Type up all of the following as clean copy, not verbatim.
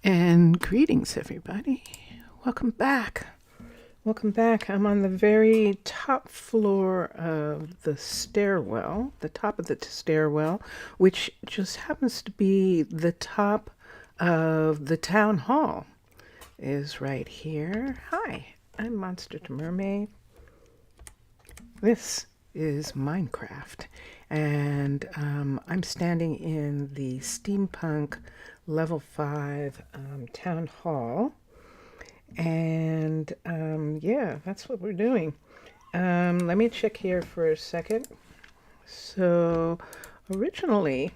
And greetings, everybody. Welcome back. Welcome back. I'm on the very top floor of the stairwell, the top of the stairwell, which just happens to be the top of the town hall, is right here. Hi, I'm Monster to Mermaid. This is Minecraft, and I'm standing in the steampunk level 5 town hall, and yeah, that's what we're doing. Let me check here for a second. So originally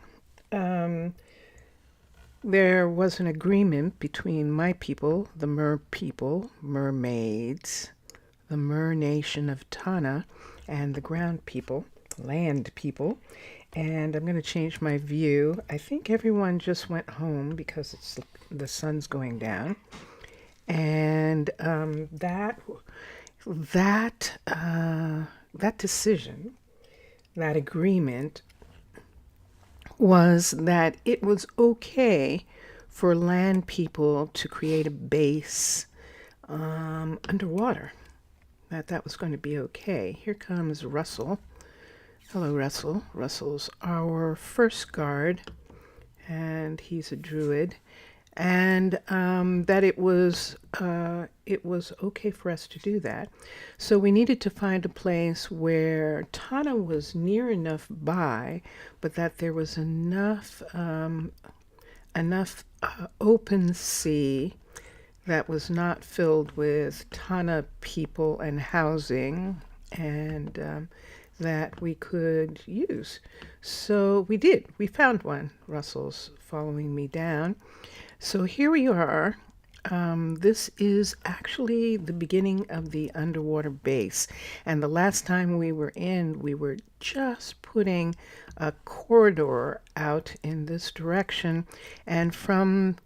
there was an agreement between my people, the mer people, mermaids, the mer nation of Tana, and the ground people, land people. And I'm going to change my view. I think everyone just went home because the sun's going down. And that decision, that agreement, was that it was okay for land people to create a base underwater. That was going to be okay. Here comes Russell. Hello, Russell. Russell's our first guard, and he's a druid. And that it was okay for us to do that. So we needed to find a place where Tana was near enough by, but that there was enough open sea that was not filled with Tana people and housing, and that we could use. So we did. We found one. Russell's following me down. So here we are. This is actually the beginning of the underwater base. And the last time we were in, we were just putting a corridor out in this direction. And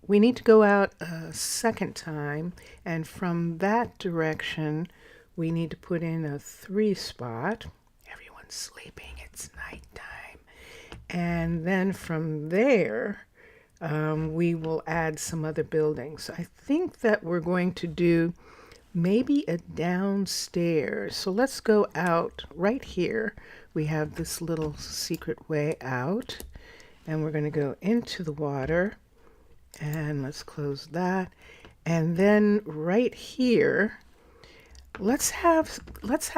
we need to go out a second time. And from that direction, we need to put in a 3 spot. Everyone's sleeping. It's nighttime. And then from there, we will add some other buildings. I think that we're going to do maybe a downstairs. So let's go out right here. We have this little secret way out, and we're going to go into the water, and let's close that. And then right here, let's have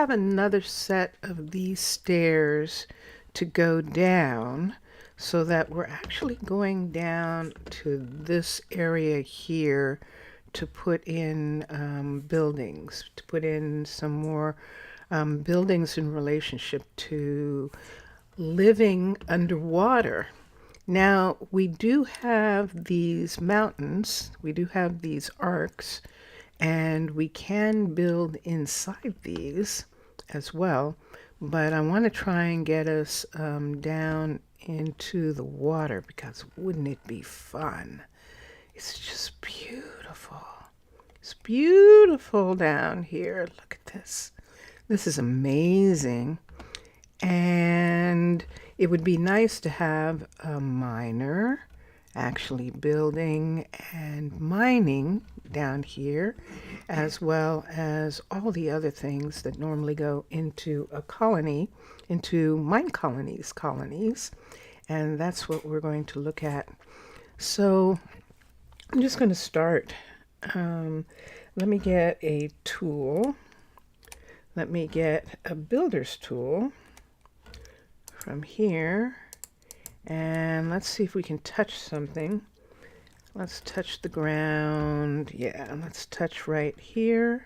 another set of these stairs to go down, so that we're actually going down to this area here to put in buildings, to put in some more buildings in relationship to living underwater. Now, we do have these mountains, we do have these arcs, and we can build inside these as well, but I want to try and get us down into the water, because wouldn't it be fun? It's just beautiful. It's beautiful down here. Look at this. This is amazing. And it would be nice to have a miner actually building and mining down here, as well as all the other things that normally go into a colony, into colonies. And that's what we're going to look at. So I'm just going to start. Let me get a tool. Let me get a builder's tool from here. And let's see if we can touch something. Let's touch the ground. Yeah, let's touch right here.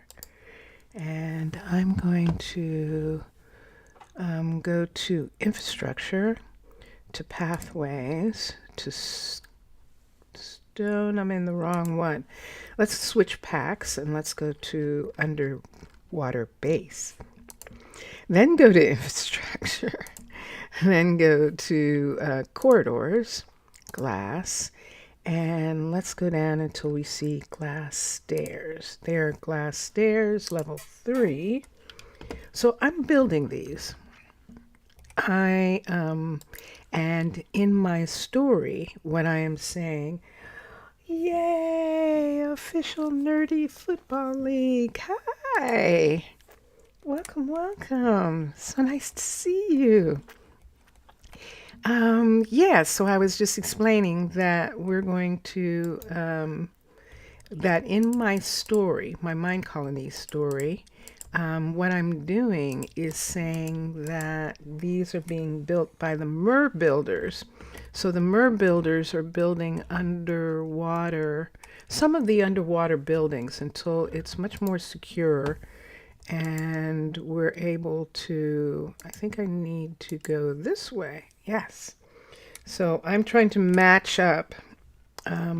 And I'm going to go to infrastructure, to pathways, to stone. I'm in the wrong one. Let's switch packs and let's go to underwater base. Then go to infrastructure. Then go to corridors, glass, and let's go down until we see glass stairs. There are glass stairs, level 3. So I'm building these. And in my story, what I am saying, Yay! Official Nerdy Football League. Hi! Welcome, welcome. So nice to see you. Yeah, so I was just explaining that we're going to, that in my story, my Mind Colony story, what I'm doing is saying that these are being built by the Mer builders. So the Mer builders are building underwater, some of the underwater buildings until it's much more secure and we're able to, I think I need to go this way. Yes. So I'm trying to match up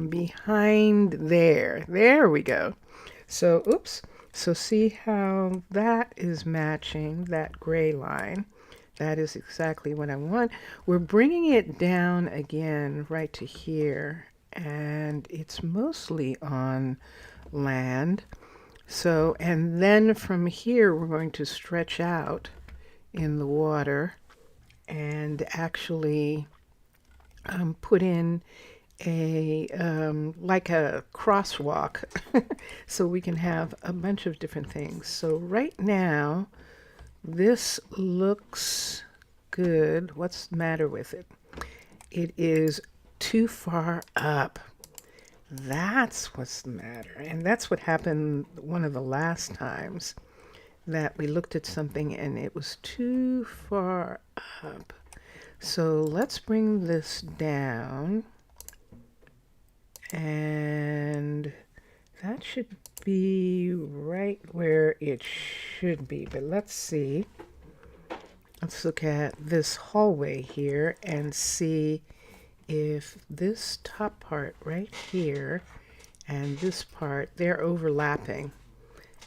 behind there. There we go. So, oops. So see how that is matching that gray line. That is exactly what I want. We're bringing it down again right to here. And it's mostly on land. So, and then from here, we're going to stretch out in the water and actually put in a like a crosswalk so we can have a bunch of different things. So right now this looks good. What's the matter with it? It is too far up. That's what's the matter. And that's what happened one of the last times that we looked at something and it was too far up. So let's bring this down. And that should be right where it should be. But let's see. Let's look at this hallway here and see if this top part right here and this part, they're overlapping.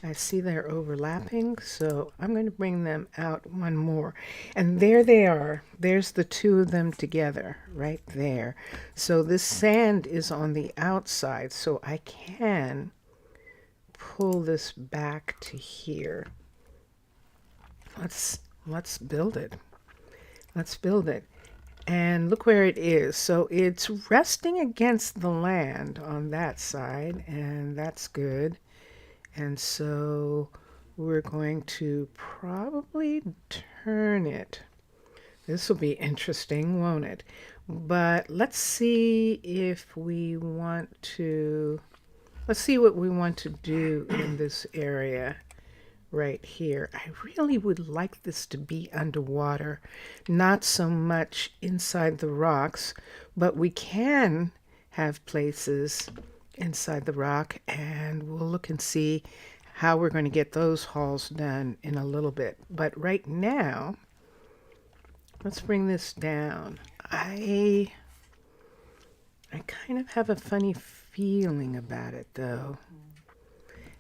I see they're overlapping, so I'm going to bring them out one more. And there they are. There's the two of them together right there. So this sand is on the outside, so I can pull this back to here. Let's build it. Let's build it. And look where it is. So it's resting against the land on that side, and that's good. And so we're going to probably turn it. This will be interesting, won't it? But let's see if we want to, let's see what we want to do in this area right here. I really would like this to be underwater, not so much inside the rocks, but we can have places inside the rock, and we'll look and see how we're going to get those halls done in a little bit. But right now, let's bring this down. I kind of have a funny feeling about it, though.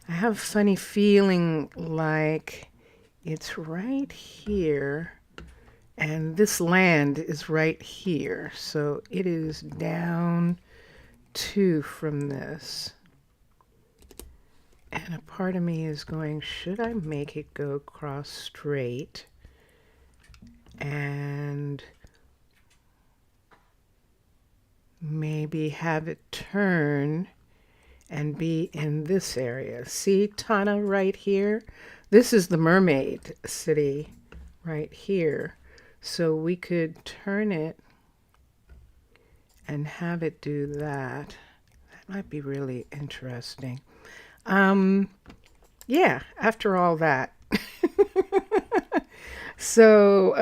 I have a funny feeling like it's right here, and this land is right here. So it is down 2 from this. And a part of me is going, should I make it go across straight and maybe have it turn and be in this area? See Tana right here? This is the mermaid city right here. So we could turn it and have it do that. That might be really interesting. Yeah, after all that. So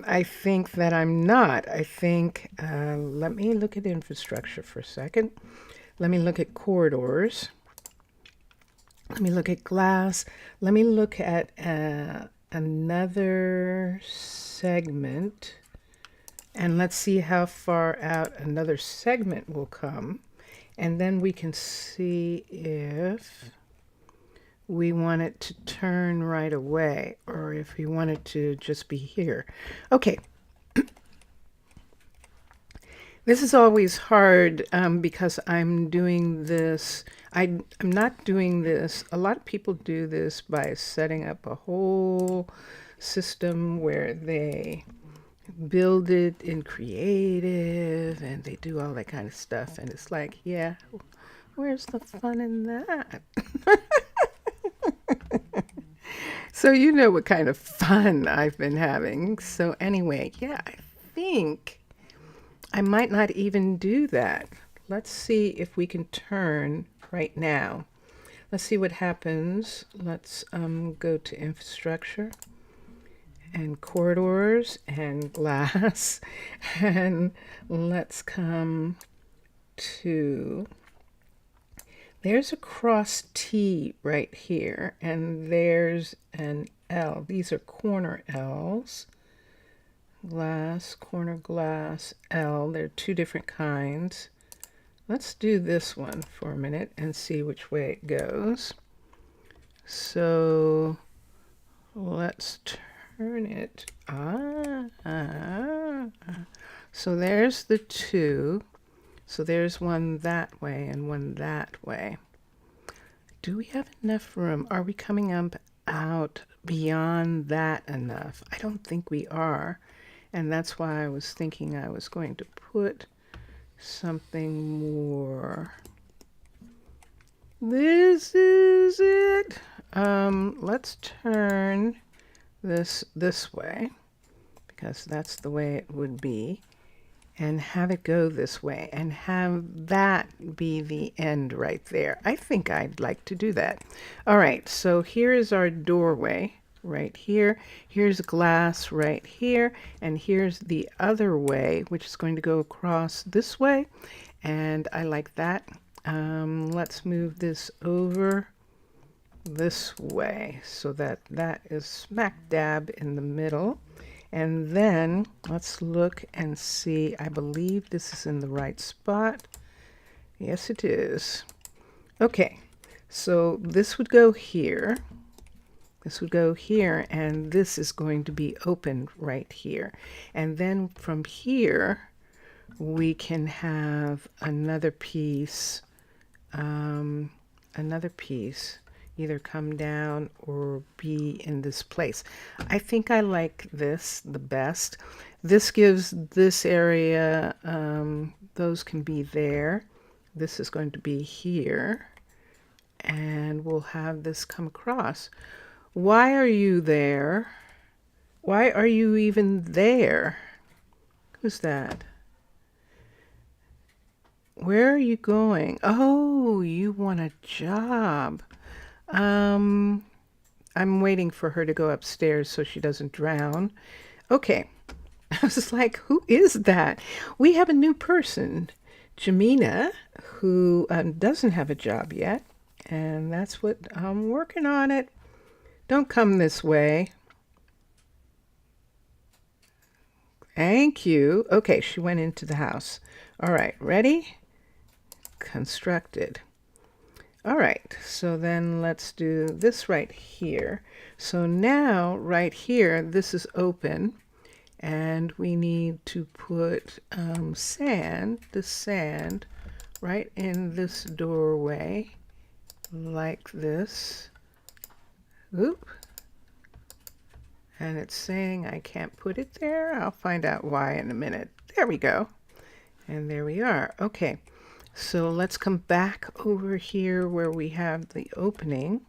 I think that I'm not. I think, let me look at infrastructure for a second. Let me look at corridors. Let me look at glass. Let me look at another segment. And let's see how far out another segment will come. And then we can see if we want it to turn right away or if we want it to just be here. Okay. This is always hard because I'm doing this. I'm not doing this. A lot of people do this by setting up a whole system where they build it in creative and they do all that kind of stuff. And it's like, yeah, Where's the fun in that? So you know what kind of fun I've been having. So anyway, yeah, I think I might not even do that. Let's see if we can turn right now. Let's see what happens. Let's go to infrastructure and corridors and glass. And let's come to, there's a cross T right here, and there's an L. These are corner L's. Glass, corner glass, L. They're two different kinds. Let's do this one for a minute and see which way it goes. So let's turn it. So there's the two. So there's one that way and one that way. Do we have enough room? Are we coming up out beyond that enough? I don't think we are. And that's why I was thinking I was going to put something more. This is it. Let's turn this way, because that's the way it would be, and have it go this way and have that be the end right there. I think I'd like to do that. All right, so here is our doorway right here. Here's glass right here, and here's the other way, which is going to go across this way, and I like that. Let's move this over this way so that that is smack dab in the middle. And then let's look and see. I believe this is in the right spot. Yes, it is. Okay, so this would go here. This would go here, and this is going to be open right here. And then from here, we can have another piece, either come down or be in this place. I think I like this the best. This gives this area, those can be there. This is going to be here, and we'll have this come across. Why are you there? Why are you even there? Who's that? Where are you going? Oh, you want a job. I'm waiting for her to go upstairs so she doesn't drown. Okay. I was like, who is that? We have a new person, Jamina, who doesn't have a job yet. And that's what I'm working on it. Don't come this way. Thank you. Okay, she went into the house. All right, ready? Constructed. All right, so then let's do this right here. So now right here, this is open, and we need to put the sand right in this doorway like this. Oop. And it's saying I can't put it there. I'll find out why in a minute. There we go. And there we are. Okay. So let's come back over here where we have the opening.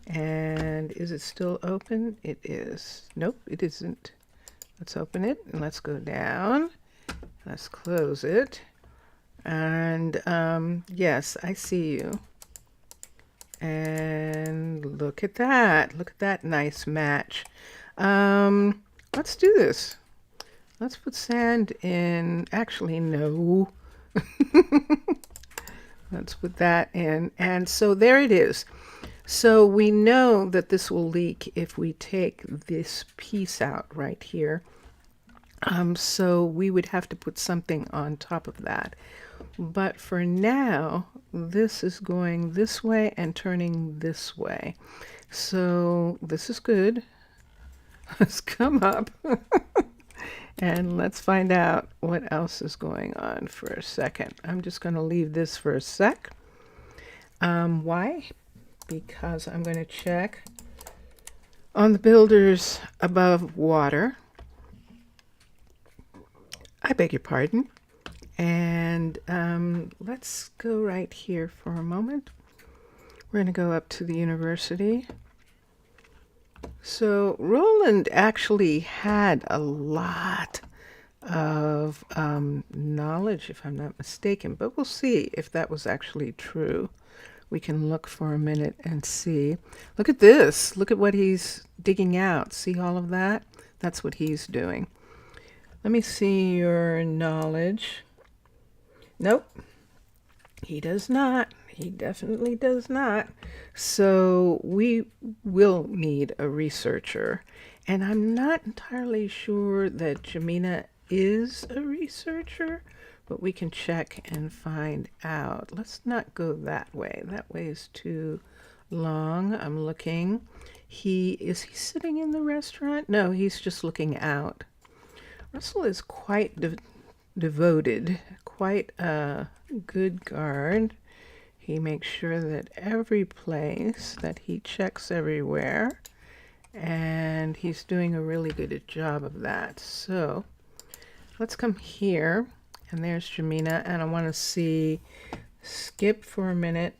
And is it still open? It is. Nope, it isn't. Let's open it and let's go down. Let's close it. And yes, I see you. And look at that. Look at that nice match. Let's do this. Let's put sand in. Actually, no. Let's put that in. And so there it is. So we know that this will leak if we take this piece out right here. So we would have to put something on top of that. But for now, this is going this way and turning this way. So this is good. Let's come up and let's find out what else is going on for a second. I'm just going to leave this for a sec. Why? Because I'm going to check on the builders above water. I beg your pardon. And let's go right here for a moment. We're going to go up to the university. So Rowland actually had a lot of knowledge, if I'm not mistaken, but we'll see if that was actually true. We can look for a minute and see. Look at this. Look at what he's digging out. See all of that? That's what he's doing. Let me see your knowledge. Nope. He does not. He definitely does not. So we will need a researcher. And I'm not entirely sure that Jamina is a researcher, but we can check and find out. Let's not go that way. That way is too long. I'm looking. Is he sitting in the restaurant? No, he's just looking out. Russell is quite devoted, quite a good guard. He makes sure that every place, that he checks everywhere, and he's doing a really good job of that. So let's come here, and there's Jamina, and I want to skip for a minute.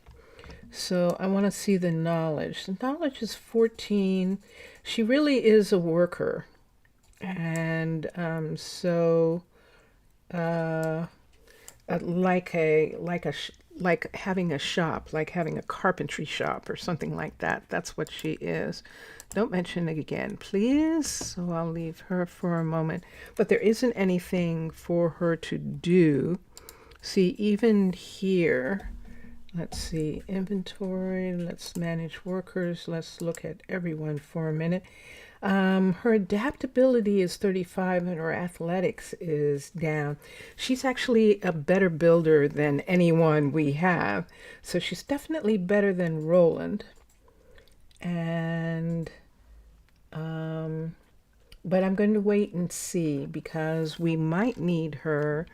So I want to see the knowledge. The knowledge is 14. She really is a worker. And like having a shop, like having a carpentry shop or something like that. That's what she is. Don't mention it again, please. So I'll leave her for a moment. But there isn't anything for her to do. See, even here, let's see, inventory, let's manage workers. Let's look at everyone for a minute. Her adaptability is 35 and her athletics is down. She's actually a better builder than anyone we have. So she's definitely better than Rowland. And, but I'm going to wait and see because we might need her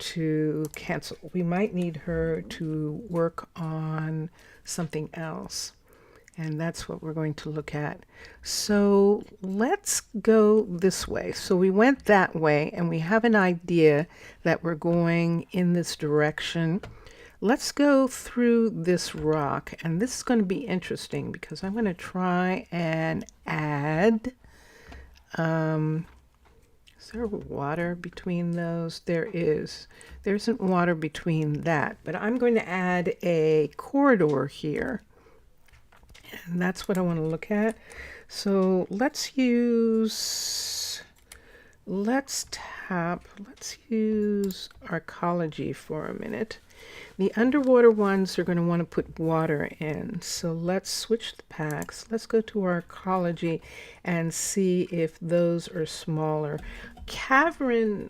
to cancel. We might need her to work on something else. And that's what we're going to look at. So let's go this way. So we went that way and we have an idea that we're going in this direction. Let's go through this rock. And this is going to be interesting because I'm going to try and add. Is there water between those? There is. There isn't water between that. But I'm going to add a corridor here. And that's what I want to look at. So let's use arcology for a minute. The underwater ones are going to want to put water in. So let's switch the packs. Let's go to arcology and see if those are smaller. Cavern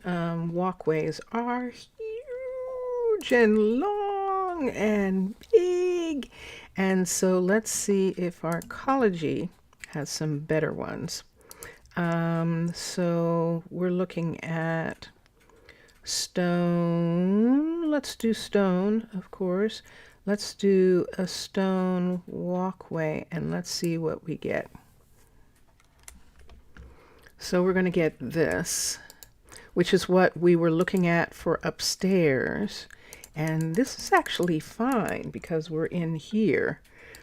walkways are huge and long and big. And so let's see if arcology has some better ones. So we're looking at stone. Let's do stone, of course. Let's do a stone walkway and let's see what we get. So we're going to get this, which is what we were looking at for upstairs. And this is actually fine because we're in here.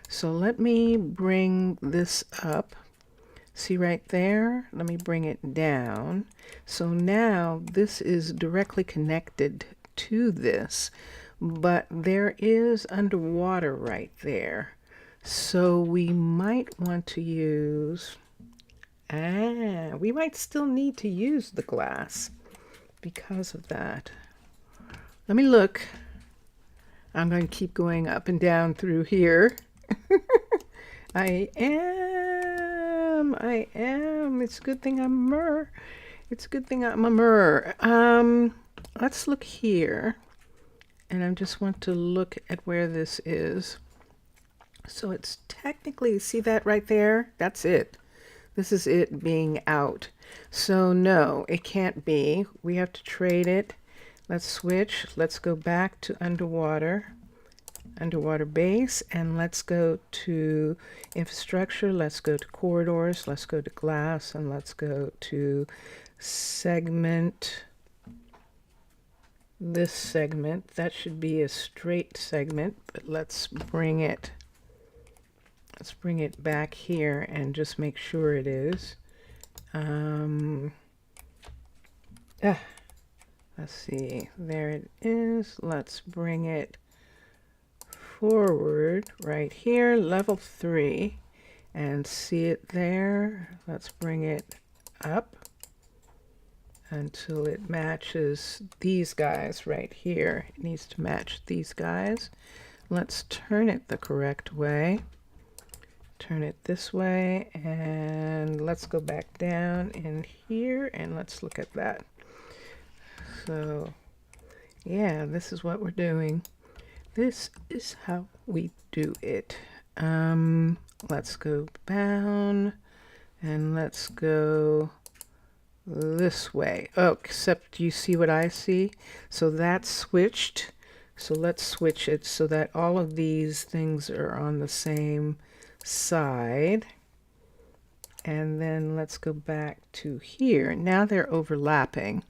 So let me bring this up. See right there? Let me bring it down. So now this is directly connected to this, but there is underwater right there. So we might want to use, we might still need to use the glass because of that. Let me look. I'm going to keep going up and down through here. I am. It's a good thing I'm a mer. It's a good thing I'm a mer. Let's look here. And I just want to look at where this is. So it's technically, see that right there? That's it. This is it being out. So no, it can't be. We have to trade it. Let's switch. Let's go back to underwater base, and let's go to infrastructure. Let's go to corridors. Let's go to glass, and let's go to segment. this segment. That should be a straight segment, but let's bring it back here and just make sure it is. Let's see, there it is. Let's bring it forward right here, level 3, and see it there. Let's bring it up until it matches these guys right here. It needs to match these guys. Let's turn it the correct way. Turn it this way, and let's go back down in here and let's look at that. So yeah, this is what we're doing. This is how we do it. Let's go down and let's go this way. Oh, except you see what I see? So that's switched. So let's switch it so that all of these things are on the same side. And then let's go back to here. Now they're overlapping.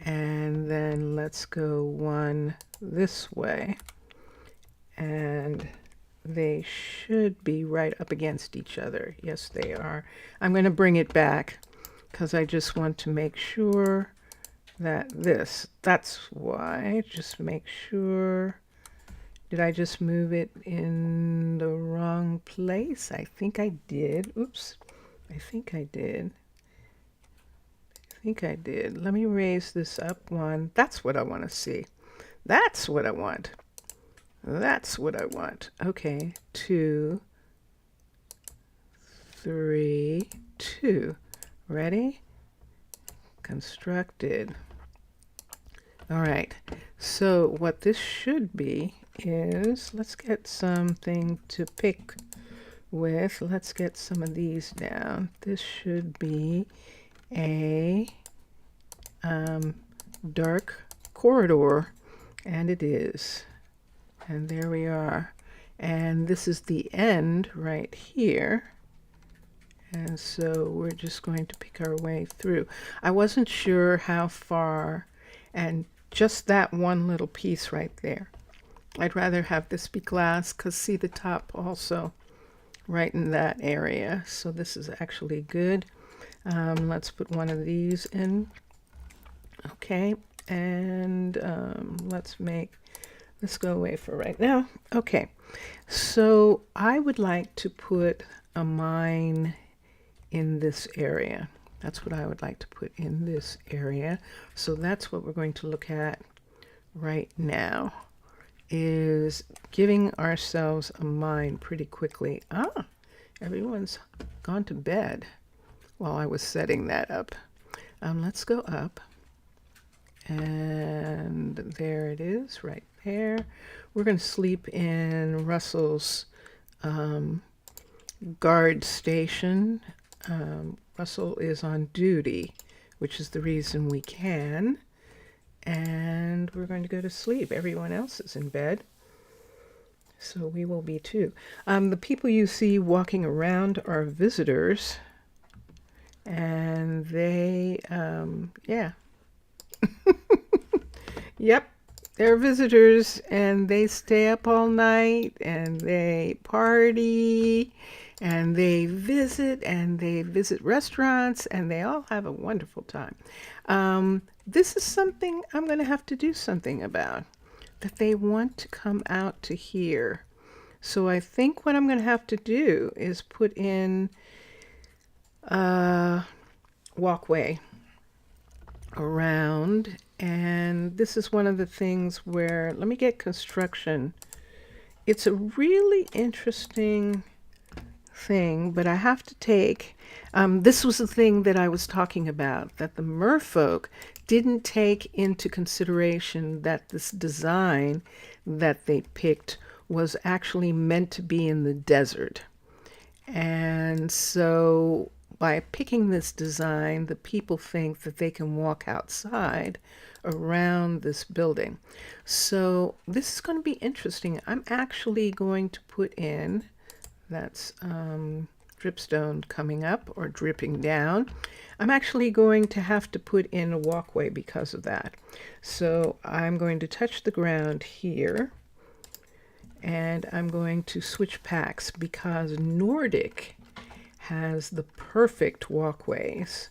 And then let's go one this way. And they should be right up against each other. Yes, they are. I'm going to bring it back because I just want to make sure that that's why. Just make sure. Did I just move it in the wrong place? I think I did. Oops. I think I did. Let me raise this up one. That's what I want to see. That's what I want. That's what I want. Okay, 2, 3, 2. Ready? Constructed. All right, so what this should be is, let's get something to pick with. Let's get some of these down. This should be a dark corridor, and it is. And there we are. And this is the end right here. And so we're just going to pick our way through. I wasn't sure how far, and just that one little piece right there. I'd rather have this be glass because see the top also right in that area. So this is actually good. Let's put one of these in. Okay, and let's go away for right now. Okay, so I would like to put a mine in this area. That's what I would like to put in this area. So that's what we're going to look at right now, is giving ourselves a mine pretty quickly. Everyone's gone to bed while I was setting that up. Let's go up. And there it is right there. We're going to sleep in Russell's guard station. Russell is on duty, which is the reason we can. And we're going to go to sleep. Everyone else is in bed. So we will be too. The people you see walking around are visitors. And they, yeah. Yep, they're visitors and they stay up all night and they party and they visit restaurants and they all have a wonderful time. This is something I'm going to have to do something about, that they want to come out to here. So I think what I'm going to have to do is put in a walkway around. And this is one of the things where, let me get construction. It's a really interesting thing, but I have to take, this was the thing that I was talking about, that the merfolk didn't take into consideration that this design that they picked was actually meant to be in the desert. And so by picking this design, the people think that they can walk outside around this building. So this is going to be interesting. I'm actually going to put in, that's dripstone coming up or dripping down. I'm actually going to have to put in a walkway because of that. So I'm going to touch the ground here, and I'm going to switch packs because Nordic has the perfect walkways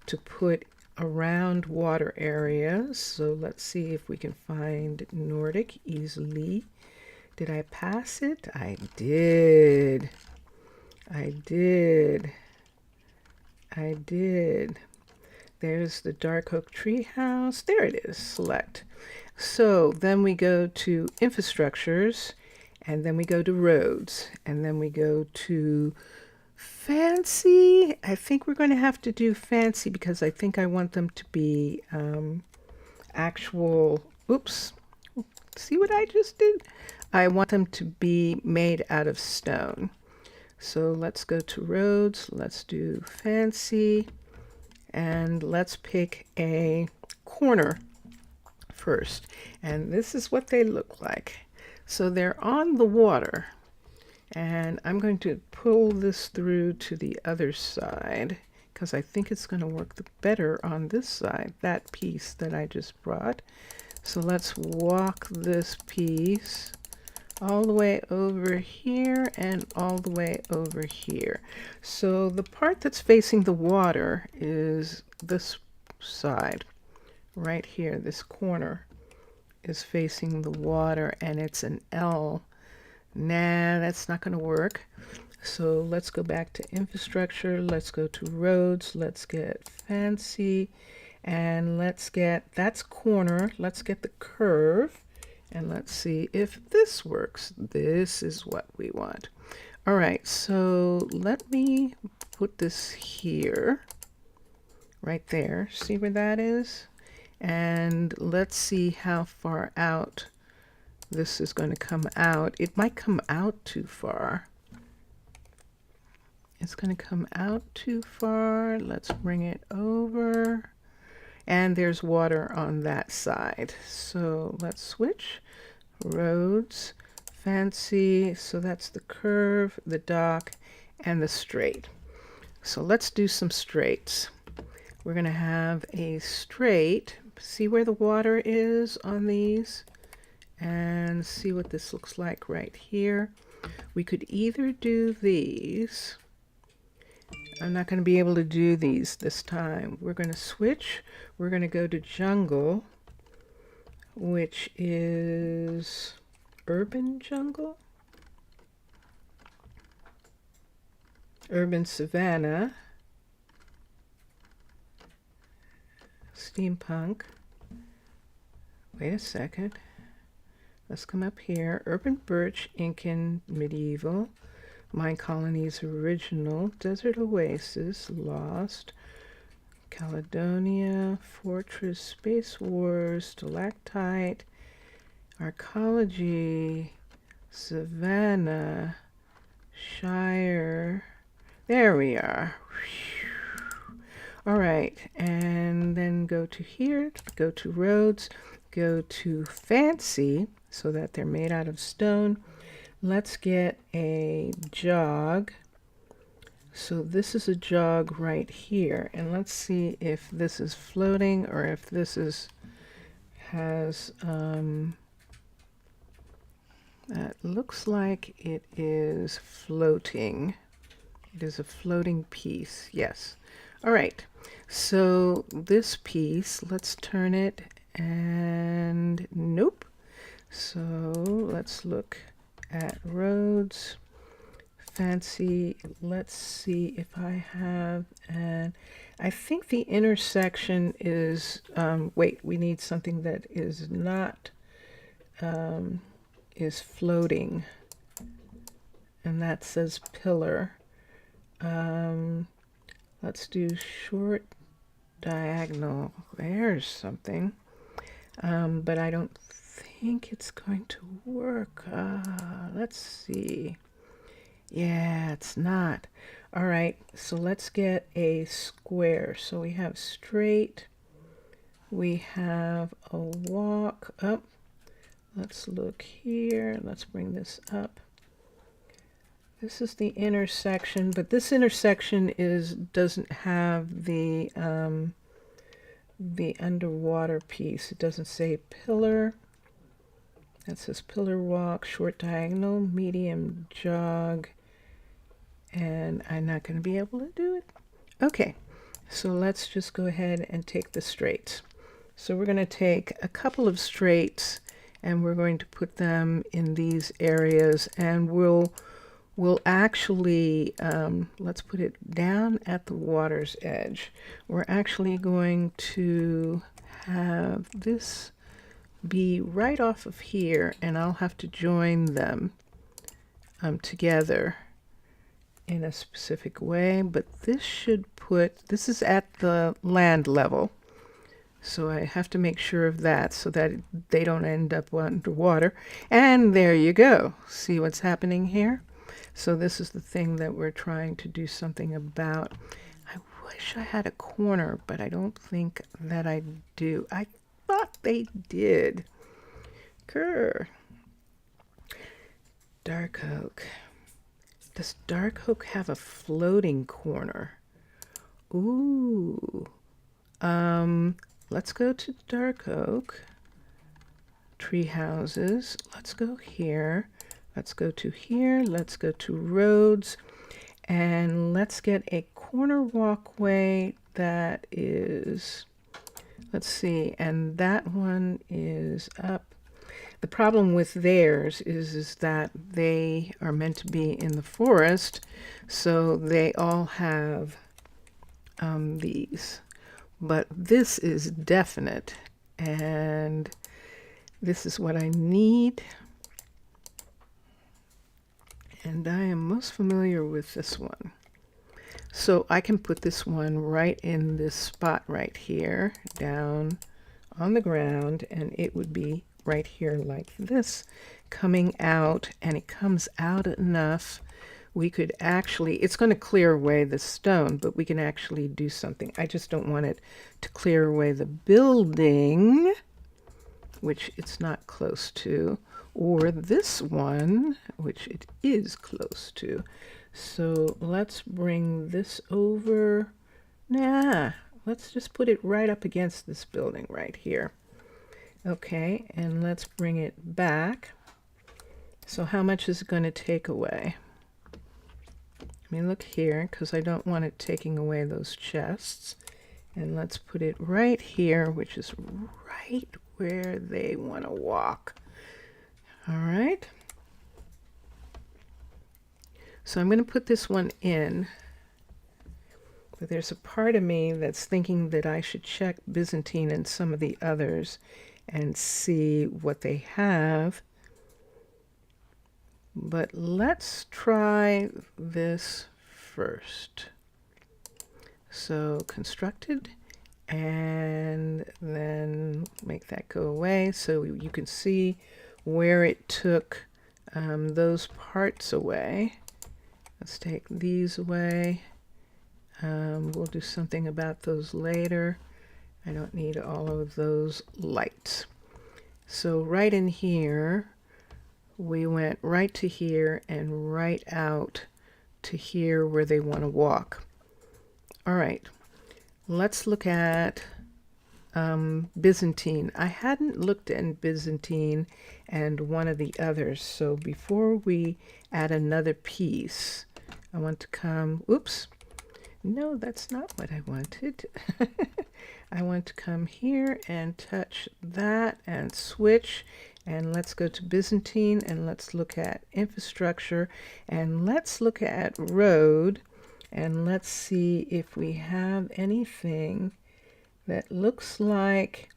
to put around water areas. So let's see if we can find Nordic easily. Did I pass it? I did. I did. I did. There's the dark oak tree house. There it is. Select. So then we go to infrastructures, and then we go to roads, and then we go to fancy. I think we're going to have to do fancy because I think I want them to be actual. Oops. See what I just did? I want them to be made out of stone. So let's go to roads. Let's do fancy. And let's pick a corner first. And this is what they look like. So they're on the water. And I'm going to pull this through to the other side because I think it's going to work better on this side, that piece that I just brought. So let's walk this piece all the way over here and all the way over here. So the part that's facing the water is this side right here. This corner is facing the water and it's an L. Nah, that's not going to work. So let's go back to infrastructure. Let's go to roads. Let's get fancy. And let's get, that's corner. Let's get the curve. And let's see if this works. This is what we want. All right, so let me put this here. Right there. See where that is? And let's see how far out this is going to come out. It might come out too far. It's going to come out too far. Let's bring it over. And there's water on that side. So let's switch. Roads, fancy. So that's the curve, the dock, and the straight. So let's do some straights. We're going to have a straight. See where the water is on these? And see what this looks like right here. We could either do these. I'm not going to be able to do these this time. We're going to switch. We're going to go to jungle, which is urban jungle, urban savanna, steampunk. Wait a second. Let's come up here. Urban birch, Incan, medieval, Minecolonies original, desert oasis, lost, Caledonia, fortress, space wars, stalactite, archaeology, savannah, shire. There we are. All right, and then go to here, go to roads, go to fancy, so that they're made out of stone. Let's get a jog. So this is a jog right here, and let's see if this is floating or if this is that looks like it is floating. It is a floating piece, yes. All right, so this piece, let's turn it, and nope. So let's look at roads, fancy. Let's see if I have, and I think the intersection is, wait, we need something that is not, is floating, and that says pillar. Let's do short diagonal. There's something, but I don't think it's going to work. Let's see. Yeah, it's not. All right, so let's get a square. So we have straight, we have a walk up. Let's look here. Let's bring this up. This is the intersection, but this intersection doesn't have the underwater piece. It doesn't say pillar. That says pillar walk, short diagonal, medium jog, and I'm not going to be able to do it. Okay, so let's just go ahead and take the straights. So we're going to take a couple of straights and we're going to put them in these areas, and we'll actually, let's put it down at the water's edge. We're actually going to have this be right off of here, and I'll have to join them together in a specific way, but this is at the land level. So I have to make sure of that so that they don't end up underwater. And there you go. See what's happening here? So this is the thing that we're trying to do something about. I wish I had a corner, but I don't think that I do. I thought they did. Grr. Dark oak. Does dark oak have a floating corner? Ooh. Let's go to dark oak. Tree houses. Let's go here. Let's go to here. Let's go to roads. And let's get a corner walkway that is, let's see, and that one is up. The problem with theirs is that they are meant to be in the forest, so they all have these. But this is definite, and this is what I need. And I am most familiar with this one. So I can put this one right in this spot right here, down on the ground, and it would be right here like this, coming out, and it comes out enough. We could actually, it's going to clear away the stone, but we can actually do something. I just don't want it to clear away the building, which it's not close to, or this one, which it is close to. So let's bring this over. Nah, let's just put it right up against this building right here. Okay, and let's bring it back. So how much is it going to take away? Let me look here, because I don't want it taking away those chests. And let's put it right here, which is right where they want to walk. All right. So I'm going to put this one in. But there's a part of me that's thinking that I should check Byzantine and some of the others and see what they have. But let's try this first. So constructed, and then make that go away so you can see where it took those parts away. Let's take these away. We'll do something about those later. I don't need all of those lights. So right in here, we went right to here and right out to here where they want to walk. All right, let's look at Byzantine. I hadn't looked at Byzantine and one of the others. So before we add another piece, I want to come, oops, no, that's not what I wanted. I want to come here and touch that and switch, and let's go to Byzantine, and let's look at infrastructure, and let's look at road, and let's see if we have anything that looks like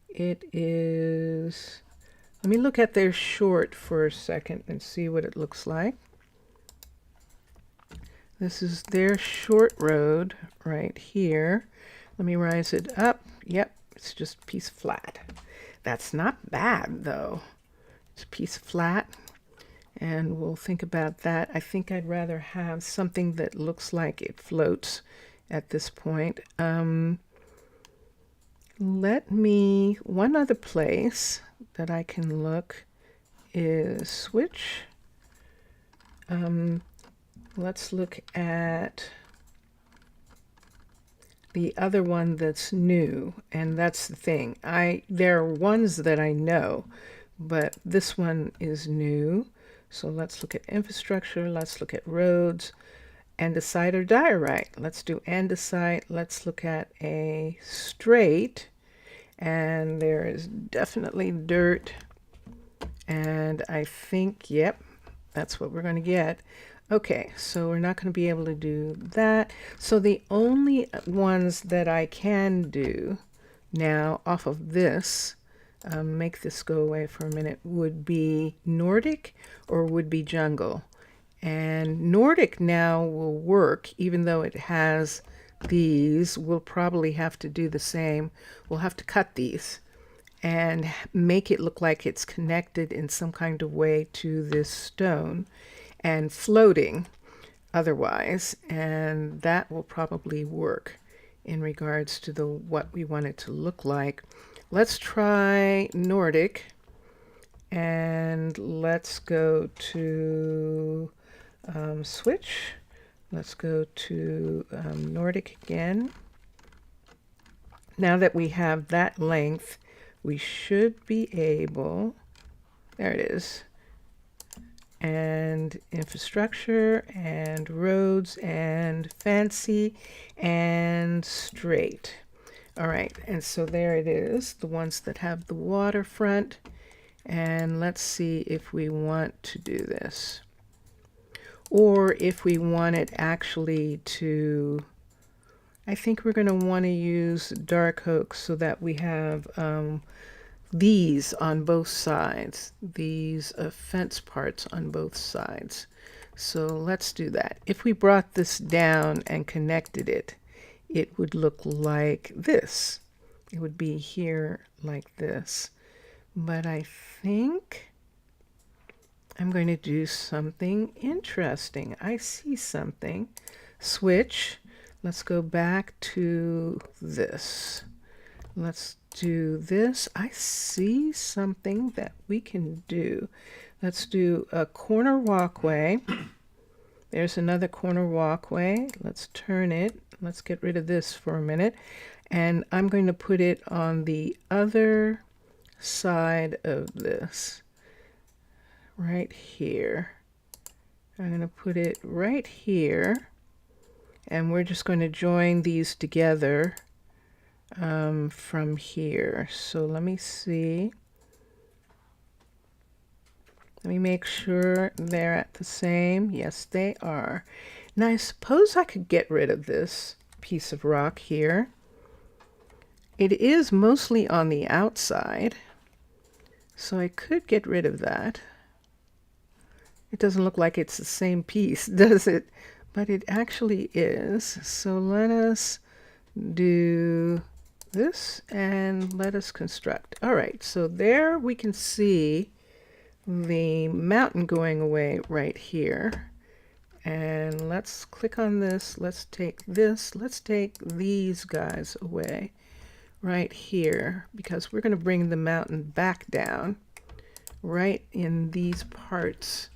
it is. Let me look at their short for a second and see what it looks like. This is their short road right here. Let me rise it up. Yep, it's just piece flat. That's not bad though. It's a piece flat, and we'll think about that. I think I'd rather have something that looks like it floats at this point. One other place that I can look is switch. Let's look at the other one that's new, and that's the thing. There are ones that I know, but this one is new. So let's look at infrastructure, let's look at roads, andesite or diorite. Let's do andesite. Let's look at a straight, and there is definitely dirt, and I think, yep, that's what we're going to get. Okay, so we're not going to be able to do that. So the only ones that I can do now off of this, make this go away for a minute, would be Nordic or would be jungle. And Nordic now will work, even though it has these. We'll probably have to do the same. We'll have to cut these and make it look like it's connected in some kind of way to this stone and floating otherwise, and that will probably work in regards to what we want it to look like. Let's try Nordic, and let's go to switch. Let's go to Nordic again. Now that we have that length, we should be able, there it is, and infrastructure and roads and fancy and straight. All right, and so there it is, the ones that have the waterfront. And let's see if we want to do this, or if we want it actually to, I think we're going to want to use dark oak so that we have these on both sides, these fence parts on both sides. So let's do that. If we brought this down and connected it, it would look like this. It would be here like this. But I think I'm going to do something interesting. I see something. Switch. Let's go back to this. Let's do this. I see something that we can do. Let's do a corner walkway. There's another corner walkway. Let's turn it. Let's get rid of this for a minute. And I'm going to put it on the other side of this, right here. I'm going to put it right here. And we're just going to join these together from here. So let me see. Let me make sure they're at the same. Yes, they are. Now I suppose I could get rid of this piece of rock here. It is mostly on the outside, so I could get rid of that. It doesn't look like it's the same piece, does it? But it actually is. So let us do this and let us construct. All right, so there we can see the mountain going away right here. And let's click on this. Let's take this. Let's take these guys away right here, because we're going to bring the mountain back down right in these parts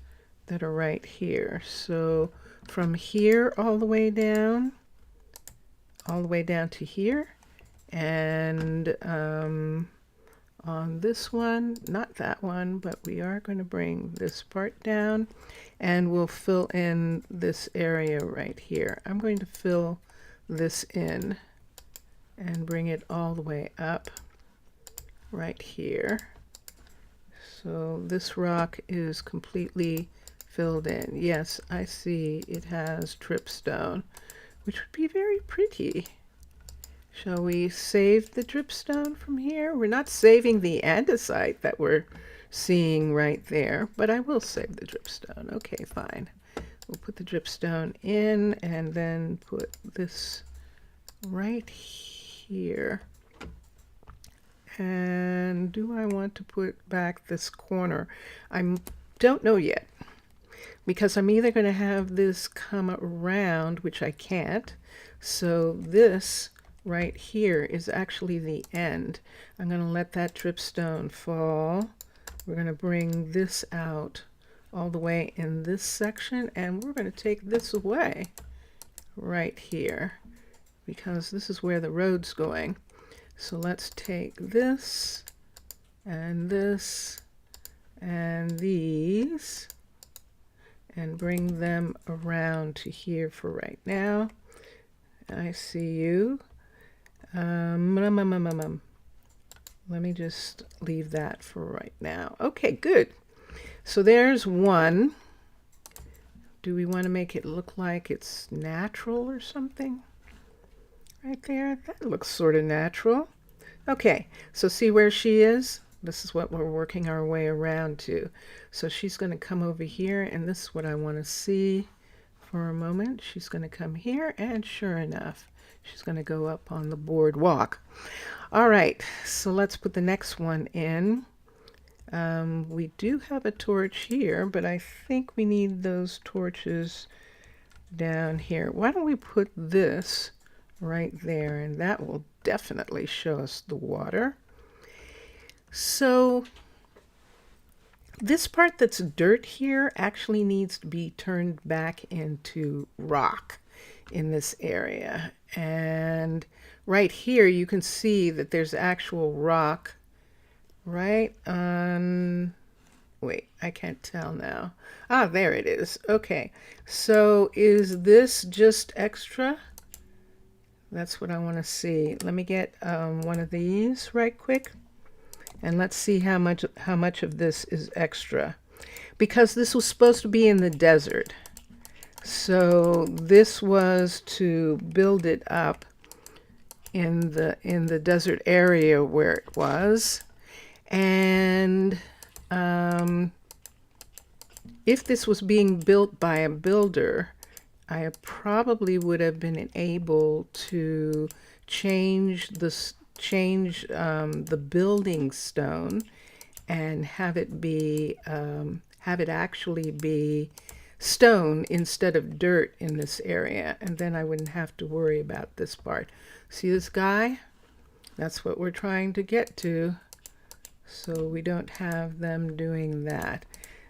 that are right here. So from here all the way down to here, and on this one, not that one, but we are going to bring this part down, and we'll fill in this area right here. I'm going to fill this in and bring it all the way up right here. So this rock is completely filled in. Yes, I see it has dripstone, which would be very pretty. Shall we save the dripstone from here? We're not saving the andesite that we're seeing right there, but I will save the dripstone. Okay, fine. We'll put the dripstone in and then put this right here. And do I want to put back this corner? I don't know yet, because I'm either going to have this come around, which I can't. So this right here is actually the end. I'm going to let that dripstone fall. We're going to bring this out all the way in this section, and we're going to take this away right here because this is where the road's going. So let's take this and these and bring them around to here for right now. I see you. Let me just leave that for right now. Okay, good. So there's one. Do we want to make it look like it's natural or something? Right there. That looks sort of natural. Okay, so see where she is? This is what we're working our way around to. So she's going to come over here, and this is what I want to see for a moment. She's going to come here, and sure enough, she's going to go up on the boardwalk. All right, so let's put the next one in. We do have a torch here, but I think we need those torches down here. Why don't we put this right there, and that will definitely show us the water. So this part that's dirt here actually needs to be turned back into rock in this area. And right here you can see that there's actual rock right on, wait, I can't tell now. Ah, there it is. Okay, so is this just extra? That's what I want to see. Let me get one of these right quick, and let's see how much of this is extra, because this was supposed to be in the desert. So this was to build it up in the desert area where it was. And if this was being built by a builder, I probably would have been able to change the building stone and have it actually be stone instead of dirt in this area, and then I wouldn't have to worry about this part. See this guy? That's what we're trying to get to, so we don't have them doing that.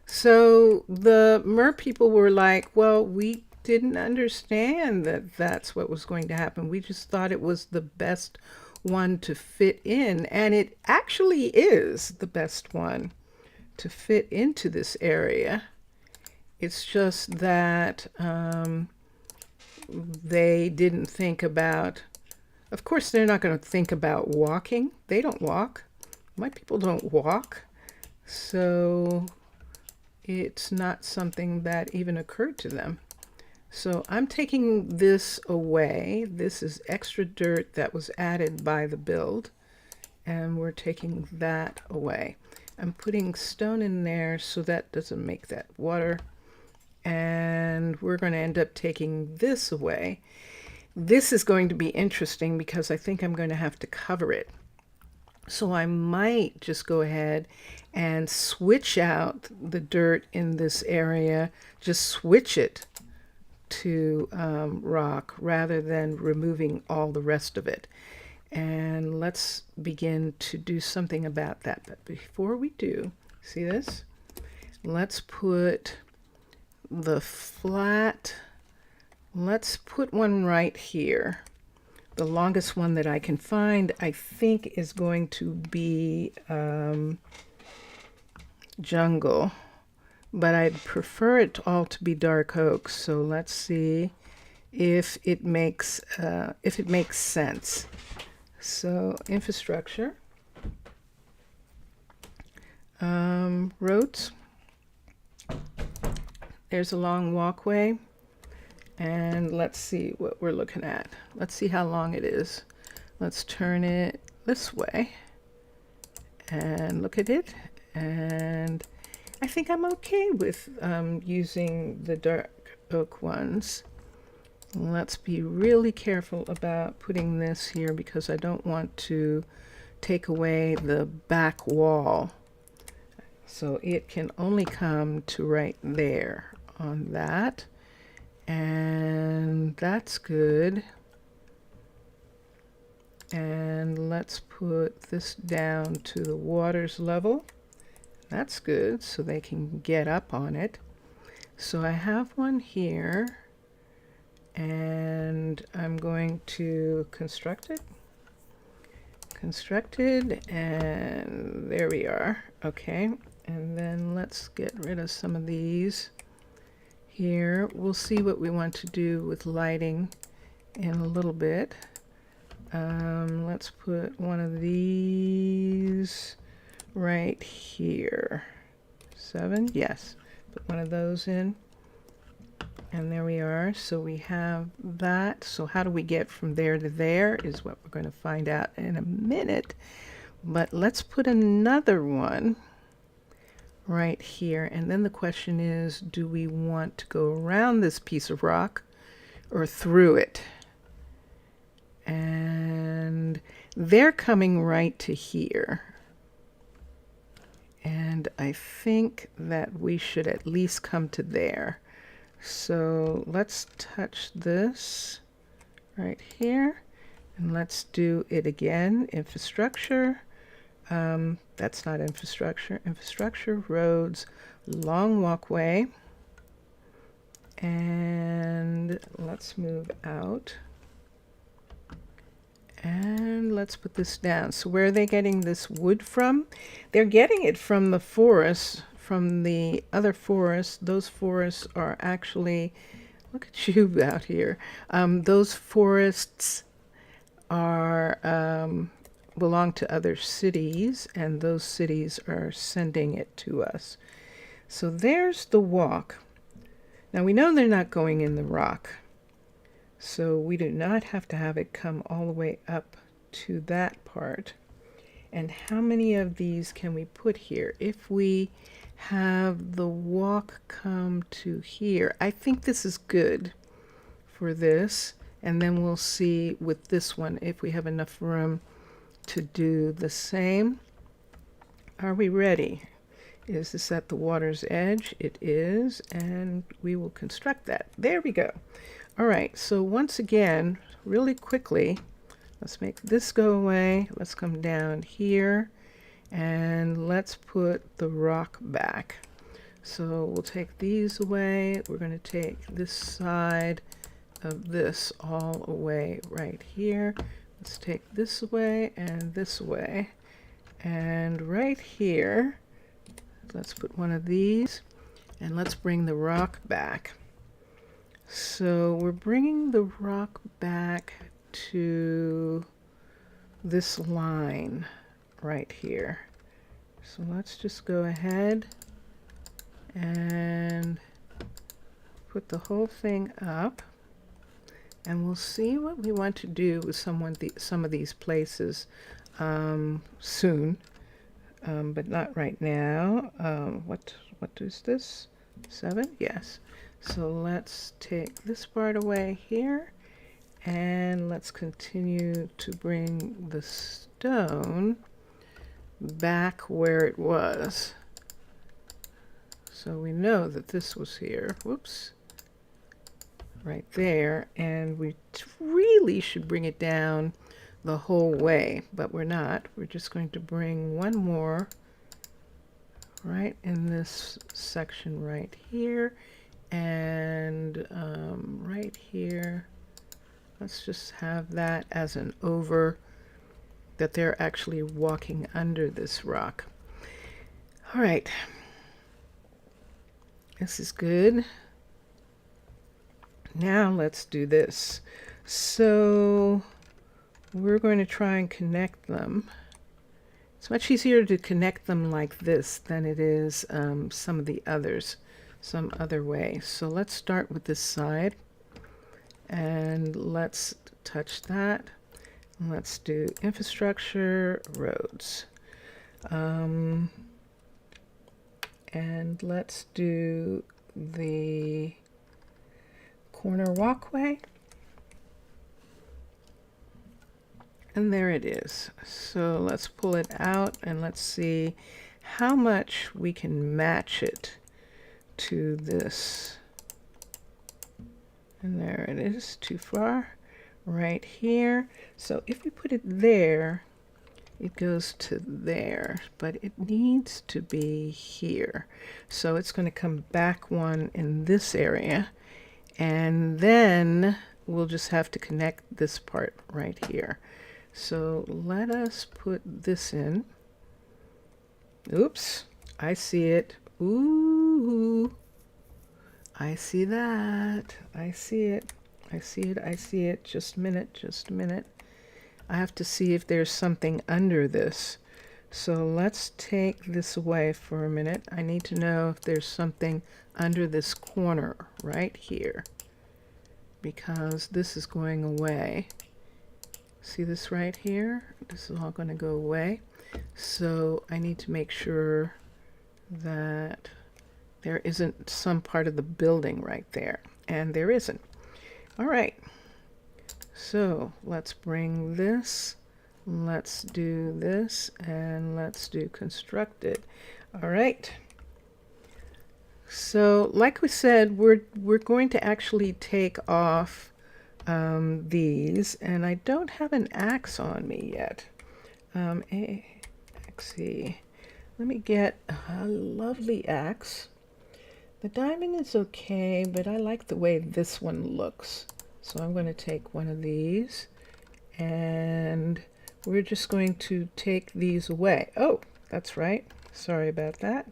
So the mer people were like, well, we didn't understand that that's what was going to happen. We just thought it was the best one to fit in, and it actually is the best one to fit into this area. It's just that they didn't think about, of course they're not going to think about walking. They don't walk. My people don't walk. So it's not something that even occurred to them. So I'm taking this away. This is extra dirt that was added by the build, and we're taking that away. I'm putting stone in there so that doesn't make that water, and we're going to end up taking this away. This is going to be interesting because I think I'm going to have to cover it. So I might just go ahead and switch out the dirt in this area, just switch it to rock rather than removing all the rest of it. And let's begin to do something about that. But before we do, see this? Let's put the flat, let's put one right here. The longest one that I can find, I think, is going to be jungle, but I'd prefer it all to be dark oak. So let's see if it makes sense. So infrastructure, roads. There's a long walkway. And let's see what we're looking at. Let's see how long it is. Let's turn it this way and look at it. And I think I'm okay with using the dark oak ones. Let's be really careful about putting this here because I don't want to take away the back wall. So it can only come to right there on that. And that's good. And let's put this down to the water's level. That's good, so they can get up on it. So I have one here, and I'm going to construct it. Constructed, and there we are. Okay, and then let's get rid of some of these here. We'll see what we want to do with lighting in a little bit. Let's put one of these right here. 7, yes. Put one of those in. And there we are. So we have that. So how do we get from there to there is what we're going to find out in a minute. But let's put another one right here. And then the question is, do we want to go around this piece of rock or through it? And they're coming right to here. And I think that we should at least come to there. So let's touch this right here, and let's do it again. Infrastructure, that's not infrastructure. Infrastructure, roads, long walkway, and let's move out. And let's put this down. So where are they getting this wood from? They're getting it from the forest, from the other forests. Those forests are actually, look at you out here. Those forests are belong to other cities, and those cities are sending it to us. So there's the walk. Now we know they're not going in the rock. So we do not have to have it come all the way up to that part. And how many of these can we put here? If we have the walk come to here, I think this is good for this. And then we'll see with this one if we have enough room to do the same. Are we ready? Is this at the water's edge? It is, and we will construct that. There we go. All right, so once again, really quickly, let's make this go away. Let's come down here, and let's put the rock back. So we'll take these away. We're going to take this side of this all away right here. Let's take this away and this away. And right here, let's put one of these, and let's bring the rock back. So we're bringing the rock back to this line right here. So let's just go ahead and put the whole thing up, and we'll see what we want to do with some of these places soon, but not right now. What is this? 7? Yes. So let's take this part away here, and let's continue to bring the stone back where it was. So we know that this was here. Whoops. Right there. And we really should bring it down the whole way, but we're not. We're just going to bring one more right in this section right here. And right here, let's just have that as an over, that they're actually walking under this rock. All right, this is good. Now let's do this. So we're going to try and connect them. It's much easier to connect them like this than it is some of the others. Some other way. So let's start with this side, and let's touch that. Let's do infrastructure, roads, and let's do the corner walkway, and there it is. So let's pull it out, and let's see how much we can match it to this. And there it is, too far, right here. So if we put it there, it goes to there, but it needs to be here. So it's going to come back one in this area, and then we'll just have to connect this part right here. So let us put this in. Oops, I see it. Ooh, I see that. I see it. I see it. I see it. Just a minute. Just a minute. I have to see if there's something under this. So let's take this away for a minute. I need to know if there's something under this corner right here, because this is going away. See this right here? This is all going to go away. So I need to make sure that there isn't some part of the building right there. And there isn't. All right. So let's bring this. Let's do this. And let's do constructed. All right. So like we said, we're going to actually take off these. And I don't have an axe on me yet. Axie. Let me get a lovely axe. The diamond is okay, but I like the way this one looks. So I'm going to take one of these, and we're just going to take these away. Oh, that's right. Sorry about that.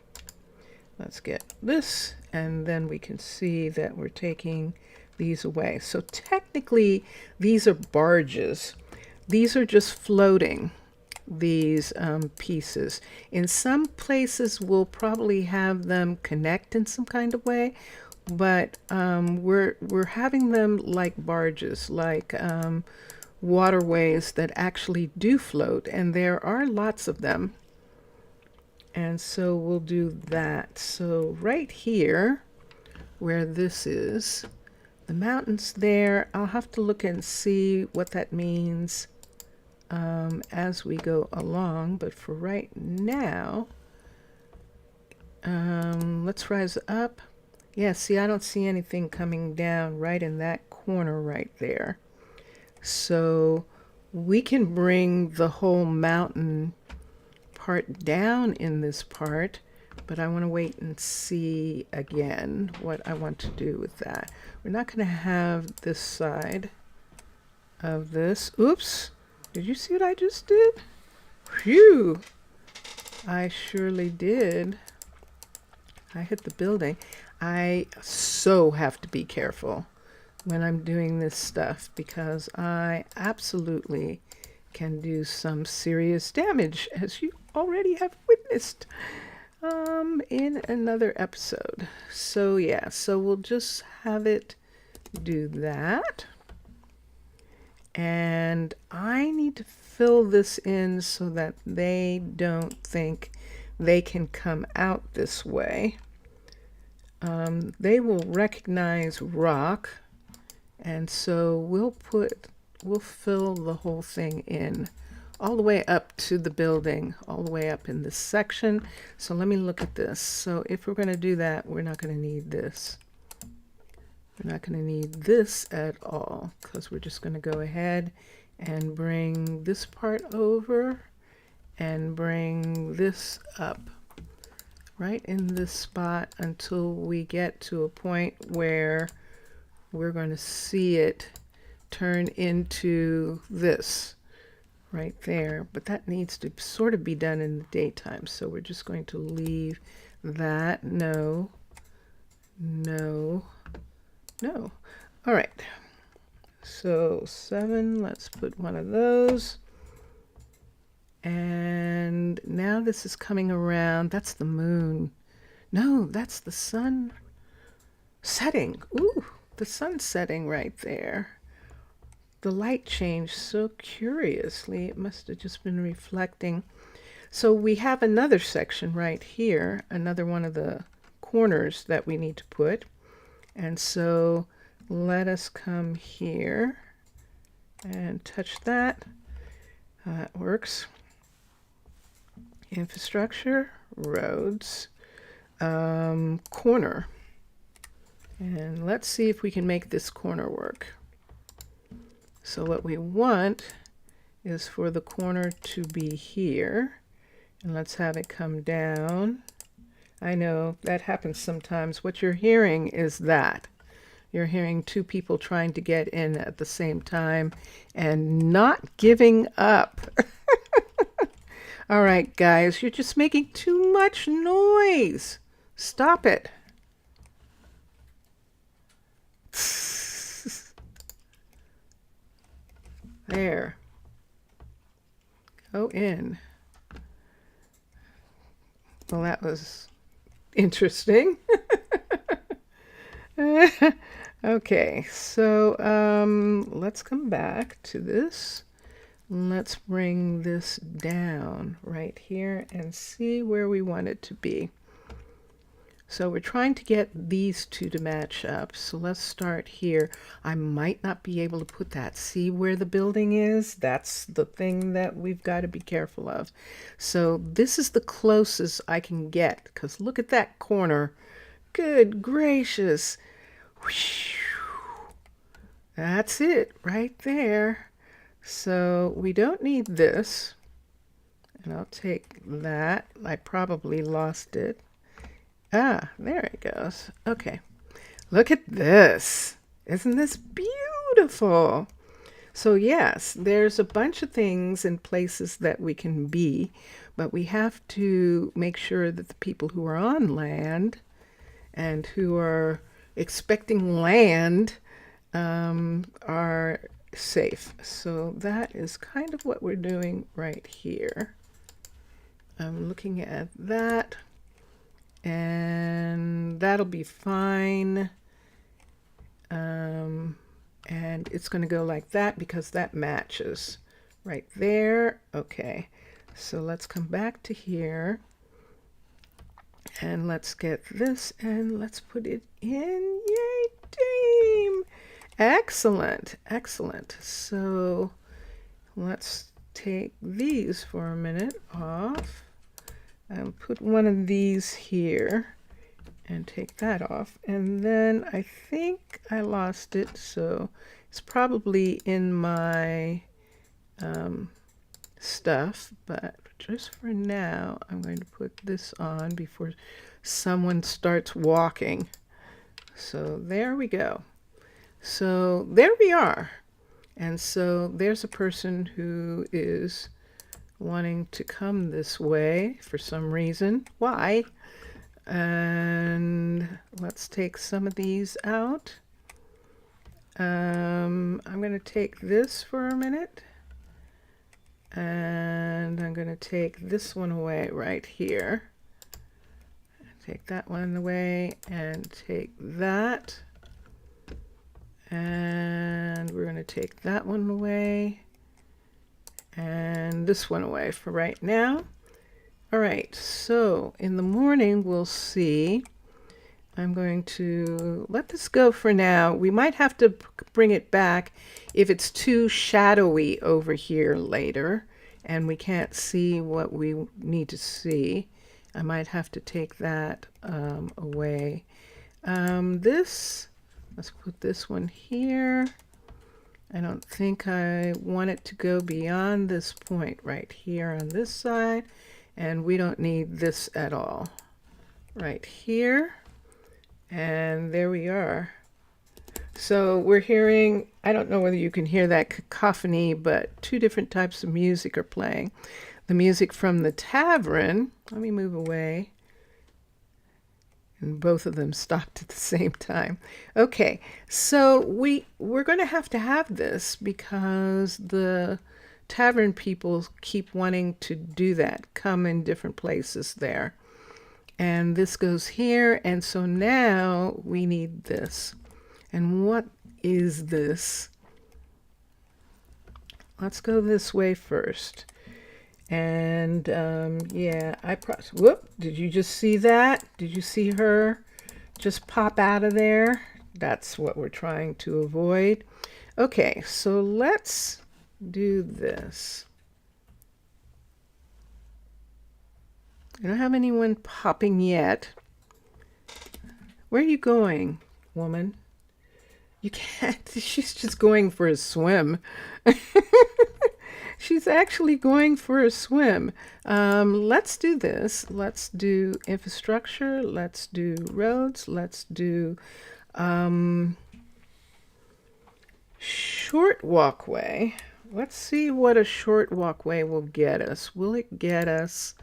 Let's get this, and then we can see that we're taking these away. So technically, these are barges. These are just floating, these pieces. In some places, we'll probably have them connect in some kind of way, but we're having them like barges, like waterways that actually do float, and there are lots of them. And so we'll do that. So right here, where this is, the mountain's there. I'll have to look and see what that means as we go along. But for right now, let's rise up. Yeah, see, I don't see anything coming down right in that corner right there. So we can bring the whole mountain part down in this part, but I want to wait and see again what I want to do with that. We're not going to have this side of this. Oops, did you see what I just did? Phew, I surely did. I hit the building. I so have to be careful when I'm doing this stuff, because I absolutely can do some serious damage, as you already have witnessed in another episode. So yeah, so we'll just have it do that. And I need to fill this in so that they don't think they can come out this way. They will recognize rock, and so we'll fill the whole thing in all the way up to the building, all the way up in this section. So let me look at this. So if we're going to do that, we're not going to need this. We're not going to need this at all, because we're just going to go ahead and bring this part over and bring this up right in this spot until we get to a point where we're going to see it turn into this right there. But that needs to sort of be done in the daytime, so we're just going to leave that. No, no, no. All right, so 7, let's put one of those. And now this is coming around. That's the moon. No, that's the sun setting. Ooh, the sun setting right there. The light changed so curiously. It must have just been reflecting. So we have another section right here, another one of the corners that we need to put. And so let us come here and touch that. That works. Infrastructure, roads, corner. And let's see if we can make this corner work. So what we want is for the corner to be here. And let's have it come down. I know that happens sometimes. What you're hearing is that. You're hearing two people trying to get in at the same time and not giving up. All right, guys, you're just making too much noise. Stop it. There. Go in. Well, that was interesting. Okay, so let's come back to this. Let's bring this down right here and see where we want it to be. So we're trying to get these two to match up. So let's start here. I might not be able to put that. See where the building is? That's the thing that we've got to be careful of. So this is the closest I can get, because look at that corner. Good gracious. That's it right there. So we don't need this. And I'll take that. I probably lost it. Ah, there it goes. Okay. Look at this. Isn't this beautiful? So yes, there's a bunch of things and places that we can be, but we have to make sure that the people who are on land and who are expecting land are safe. So that is kind of what we're doing right here. I'm looking at that, and that'll be fine. And it's going to go like that because that matches right there. Okay, so let's come back to here. And let's get this and let's put it in. Yay, team! Excellent, excellent. So let's take these for a minute off and put one of these here and take that off. And then I think I lost it, so it's probably in my stuff, but just for now, I'm going to put this on before someone starts walking. So there we go. So there we are. And so there's a person who is wanting to come this way for some reason. Why? And let's take some of these out. I'm going to take this for a minute. And I'm going to take this one away right here. Take that one away and take that. And we're going to take that one away. And this one away for right now. All right, so in the morning we'll see. I'm going to let this go for now. We might have to bring it back if it's too shadowy over here later and we can't see what we need to see. I might have to take that away. Let's put this one here. I don't think I want it to go beyond this point right here on this side, and we don't need this at all. Right here. And there we are. So we're hearing, I don't know whether you can hear that cacophony, but two different types of music are playing. The music from the Tavern, let me move away. And both of them stopped at the same time. Okay, so we're going to have this because the Tavern people keep wanting to do that, come in different places there. And this goes here, and so now we need this. And what is this? Let's go this way first. And yeah, whoop, did you just see that? Did you see her just pop out of there? That's what we're trying to avoid. Okay, so let's do this. I don't have anyone popping yet. Where are you going, woman? You can't. She's just going for a swim. She's actually going for a swim. Let's do this. Let's do infrastructure. Let's do roads. Let's do short walkway. Let's see what a short walkway will get us. Will it get us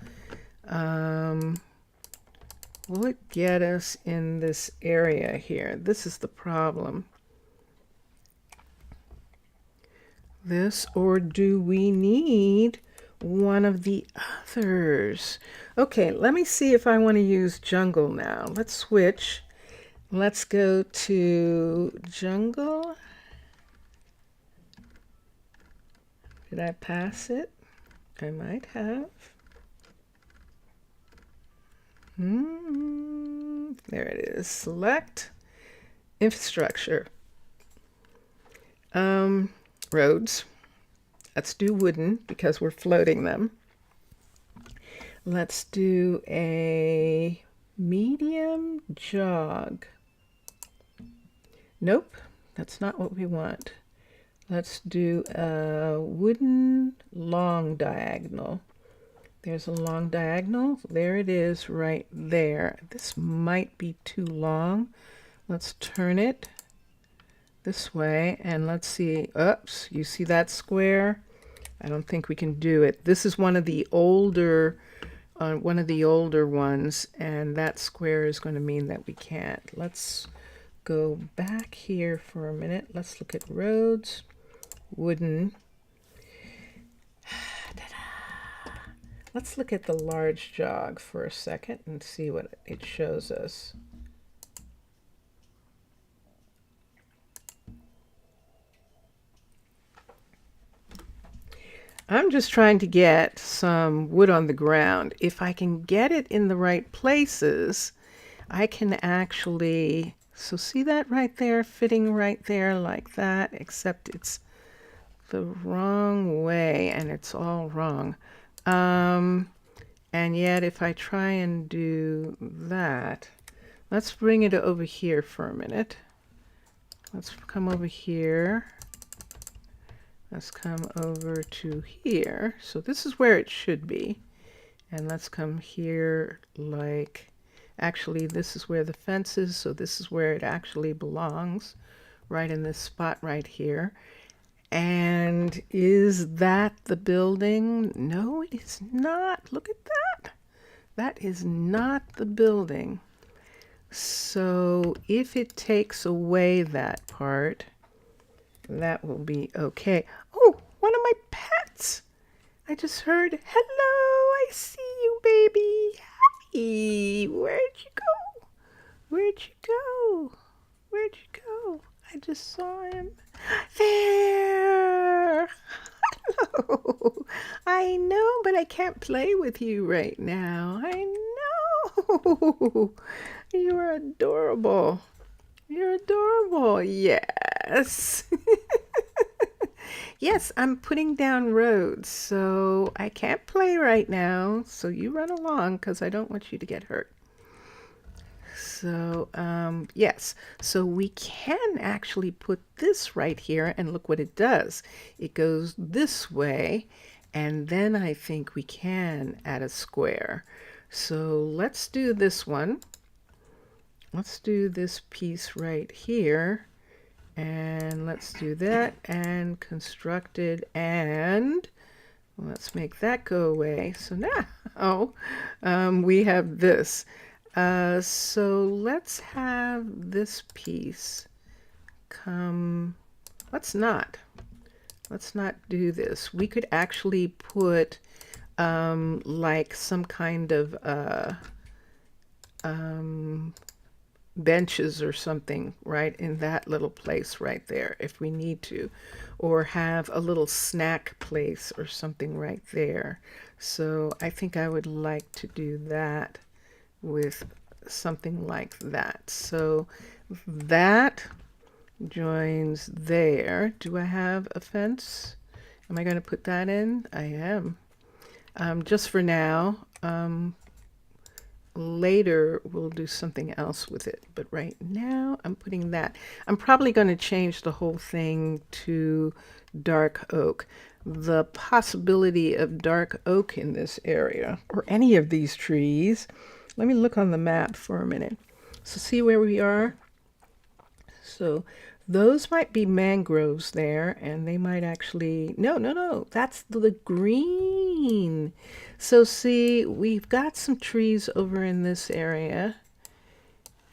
in this area here? This is the problem. This, or do we need one of the others? Okay, let me see if I want to use jungle now. Let's switch. Let's go to jungle. Did I pass it? I might have. There it is. Select infrastructure. Roads. Let's do wooden because we're floating them. Let's do a medium jog. Nope, that's not what we want. Let's do a wooden long diagonal. There's a long diagonal. There it is right there. This might be too long. Let's turn it this way and let's see. Oops, you see that square? I don't think we can do it. This is one of the older ones, and that square is going to mean that we can't. Let's go back here for a minute. Let's look at roads, wooden. Let's look at the large jog for a second and see what it shows us. I'm just trying to get some wood on the ground. If I can get it in the right places, I can actually, so see that right there, fitting right there like that, except it's the wrong way and it's all wrong. And yet if I try and do that, let's bring it over here for a minute. Let's come over here. Let's come over to here. So this is where it should be. And let's come here like, actually this is where the fence is, so this is where it actually belongs, right in this spot right here. And is that the building? No, it is not. Look at that. That is not the building. So if it takes away that part, that will be okay. Oh, one of my pets. I just heard, hello, I see you, baby. Hi, where'd you go? Where'd you go? Where'd you go? I just saw him. There. Hello. I know, but I can't play with you right now. I know. You are adorable. You're adorable. Yes. Yes, I'm putting down roads, so I can't play right now. So you run along because I don't want you to get hurt. So, yes, so we can actually put this right here and look what it does. It goes this way, and then I think we can add a square. So let's do this one. Let's do this piece right here. And let's do that and construct it, and let's make that go away. So now we have this. So let's have this piece come. Let's not do this. We could actually put like some kind of benches or something right in that little place right there if we need to, or have a little snack place or something right there. So I think I would like to do that with something like that. So that joins there. Do I have a fence? Am I going to put that in? I am. Just for now. Later we'll do something else with it, but right now I'm putting that. I'm probably going to change the whole thing to dark oak. the possibility of dark oak in this area, or any of these trees. Let me look on the map for a minute. So see where we are? So those might be mangroves there, and they might actually, no, that's the green. So see, we've got some trees over in this area,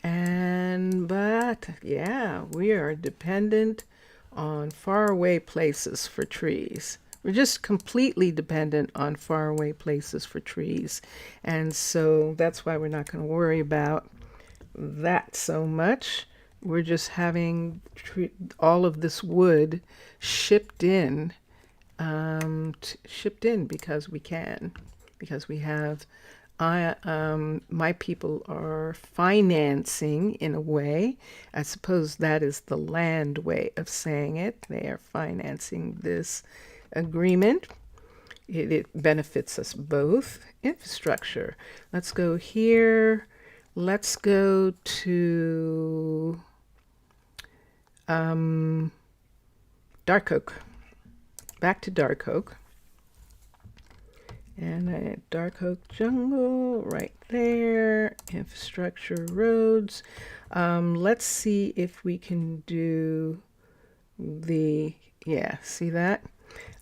but yeah, we are dependent on faraway places for trees. We're just completely dependent on faraway places for trees. And so that's why we're not going to worry about that so much. We're just having all of this wood shipped in, because we can, because we have. My people are financing in a way. I suppose that is the land way of saying it. They are financing this agreement. It benefits us both. Infrastructure. Let's go here. Let's go to dark oak. Back to dark oak. And dark oak jungle right there. Infrastructure, roads. Let's see if we can do the, yeah, see that?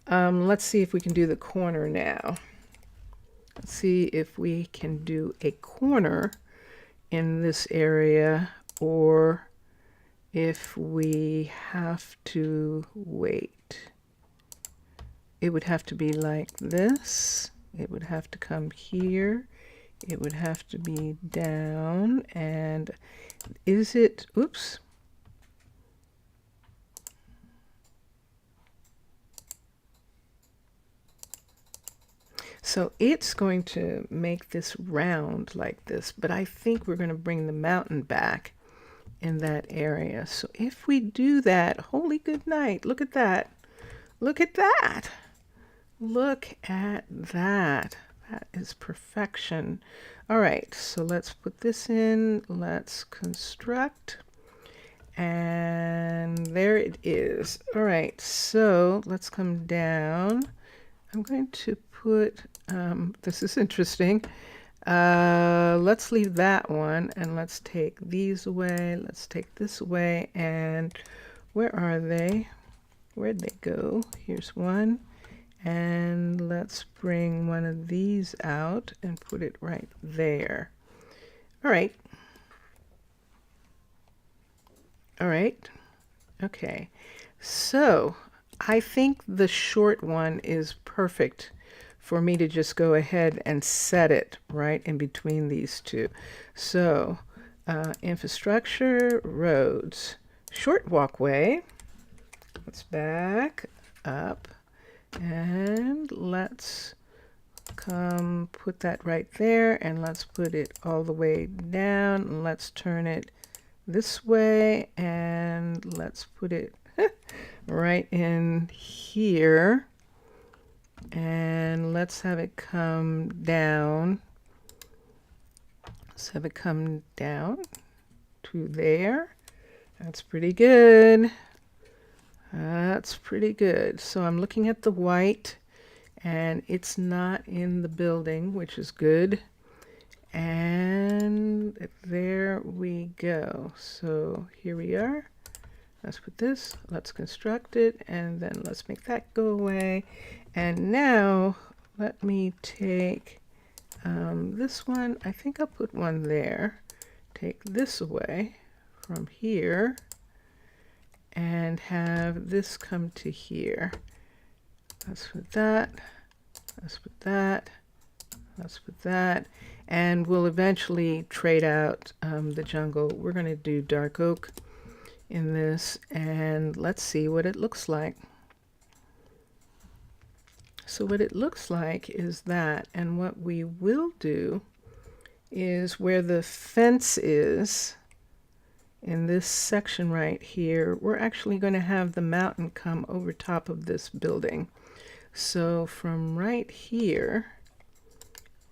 Let's see if we can do the corner now. Let's see if we can do a corner in this area, or if we have to wait. It would have to be like this. It would have to come here. It would have to be down. And is it, oops. So it's going to make this round like this, but I think we're going to bring the mountain back in that area. So if we do that, holy good night, look at that. Look at that. Look at that. That is perfection. All right, so let's put this in. Let's construct. And there it is. All right, so let's come down. I'm going to put, this is interesting. Let's leave that one, and let's take these away. Let's take this away. And where are they? Where'd they go? Here's one. And let's bring one of these out and put it right there. All right. All right. Okay. So I think the short one is perfect for me to just go ahead and set it right in between these two. So infrastructure, roads, short walkway. Let's back up. And let's come put that right there, and let's put it all the way down, and let's turn it this way, and let's put it right in here, and let's have it come down. Let's have it come down to there. That's pretty good. That's pretty good. So I'm looking at the white, and it's not in the building, which is good. And there we go. So here we are. Let's put this, let's construct it, and then let's make that go away. And now let me take this one. I think I'll put one there. Take this away from here, and have this come to here. Let's put that, let's put that, let's put that, and we'll eventually trade out the jungle. We're going to do dark oak in this, and let's see what it looks like. So what it looks like is that, and what we will do is where the fence is, in this section right here, we're actually going to have the mountain come over top of this building. So from right here,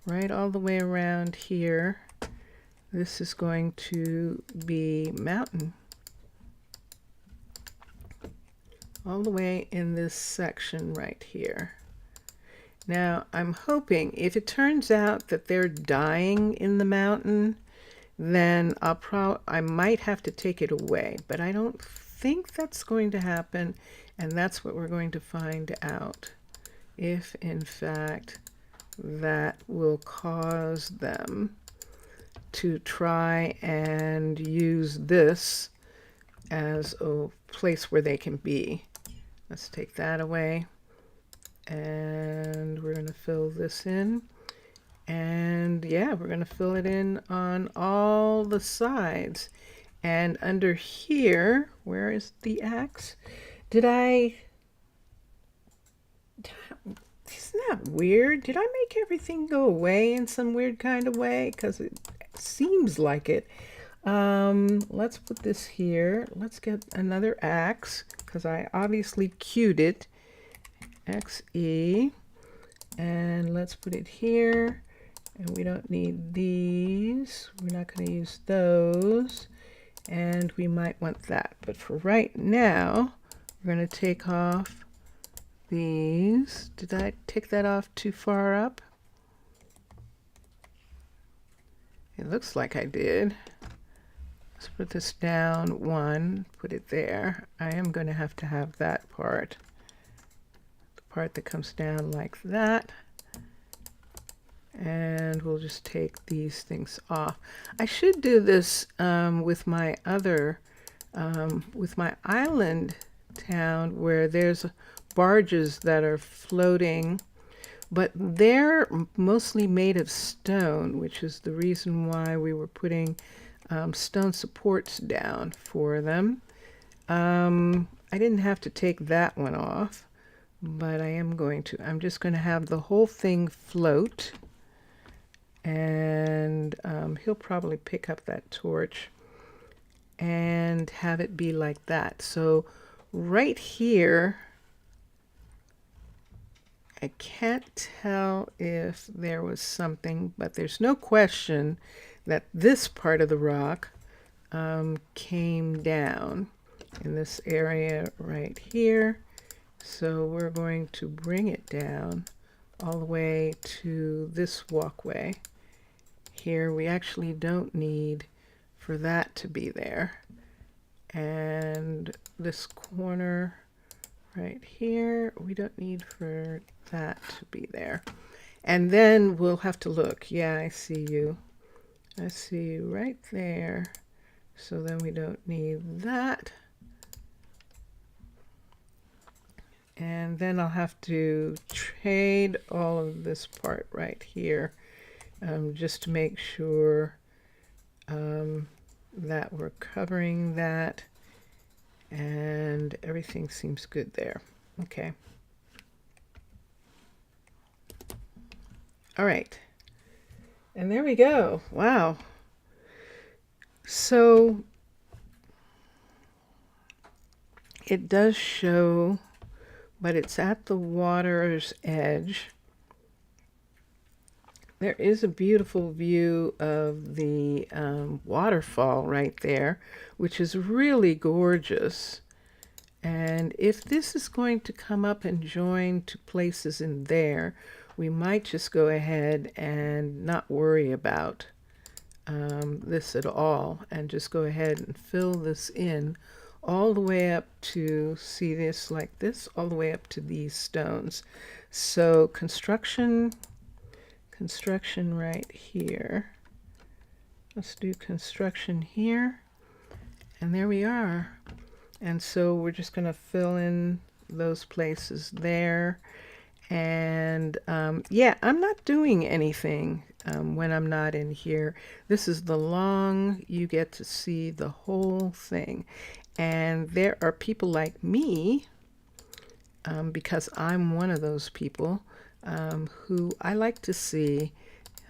right all the way around here, this is going to be mountain. all the way in this section right here. Now, I'm hoping if it turns out that they're dying in the mountain, then I might have to take it away, but I don't think that's going to happen, and that's what we're going to find out, if in fact that will cause them to try and use this as a place where they can be. Let's take that away, and we're going to fill this in. And yeah, we're going to fill it in on all the sides. And under here, where is the axe? Isn't that weird? Did I make everything go away in some weird kind of way? Because it seems like it. Let's put this here. Let's get another axe, because I obviously cued it. XE. And let's put it here. And we don't need these. We're not going to use those. And we might want that. But for right now, we're going to take off these. Did I take that off too far up? It looks like I did. Let's put this down one, put it there. I am going to have that part. The part that comes down like that. And we'll just take these things off. I should do this with my other, with my island town, where there's barges that are floating, but they're mostly made of stone, which is the reason why we were putting stone supports down for them. I didn't have to take that one off, but I am going to. I'm just going to have the whole thing float. And he'll probably pick up that torch and have it be like that. So right here, I can't tell if there was something, but there's no question that this part of the rock came down in this area right here. So we're going to bring it down all the way to this walkway. Here we actually don't need for that to be there. And this corner right here, we don't need for that to be there. And then we'll have to look. Yeah, I see you. I see you right there. So then we don't need that. And then I'll have to trade all of this part right here. Just to make sure that we're covering that and everything seems good there. Okay. All right. And there we go. Wow. So it does show, but it's at the water's edge. There is a beautiful view of the waterfall right there, which is really gorgeous. And if this is going to come up and join to places in there, we might just go ahead and not worry about this at all, and just go ahead and fill this in all the way up to, see this like this, all the way up to these stones. So construction right here. Let's do construction here, and there we are. And so we're just going to fill in those places there. And yeah, I'm not doing anything when I'm not in here. This is the long, you get to see the whole thing. And there are people like me, because I'm one of those people, who I like to see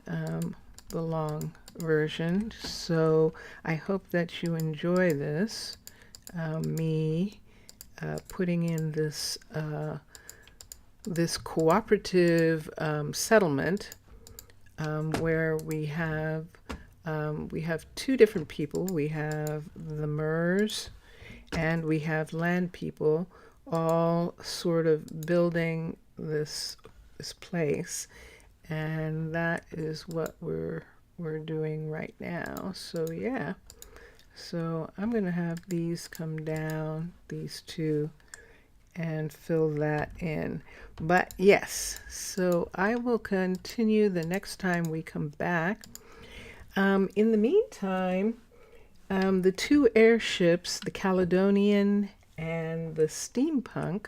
the long version. So I hope that you enjoy this, me putting in this this cooperative settlement, where we have two different people. We have the Mers and we have land people all sort of building this place, and that is what we're doing right now. So yeah, so I'm gonna have these come down, these two, and fill that in. But yes, so I will continue the next time we come back. In the meantime, the two airships, the Caledonian and the Steampunk,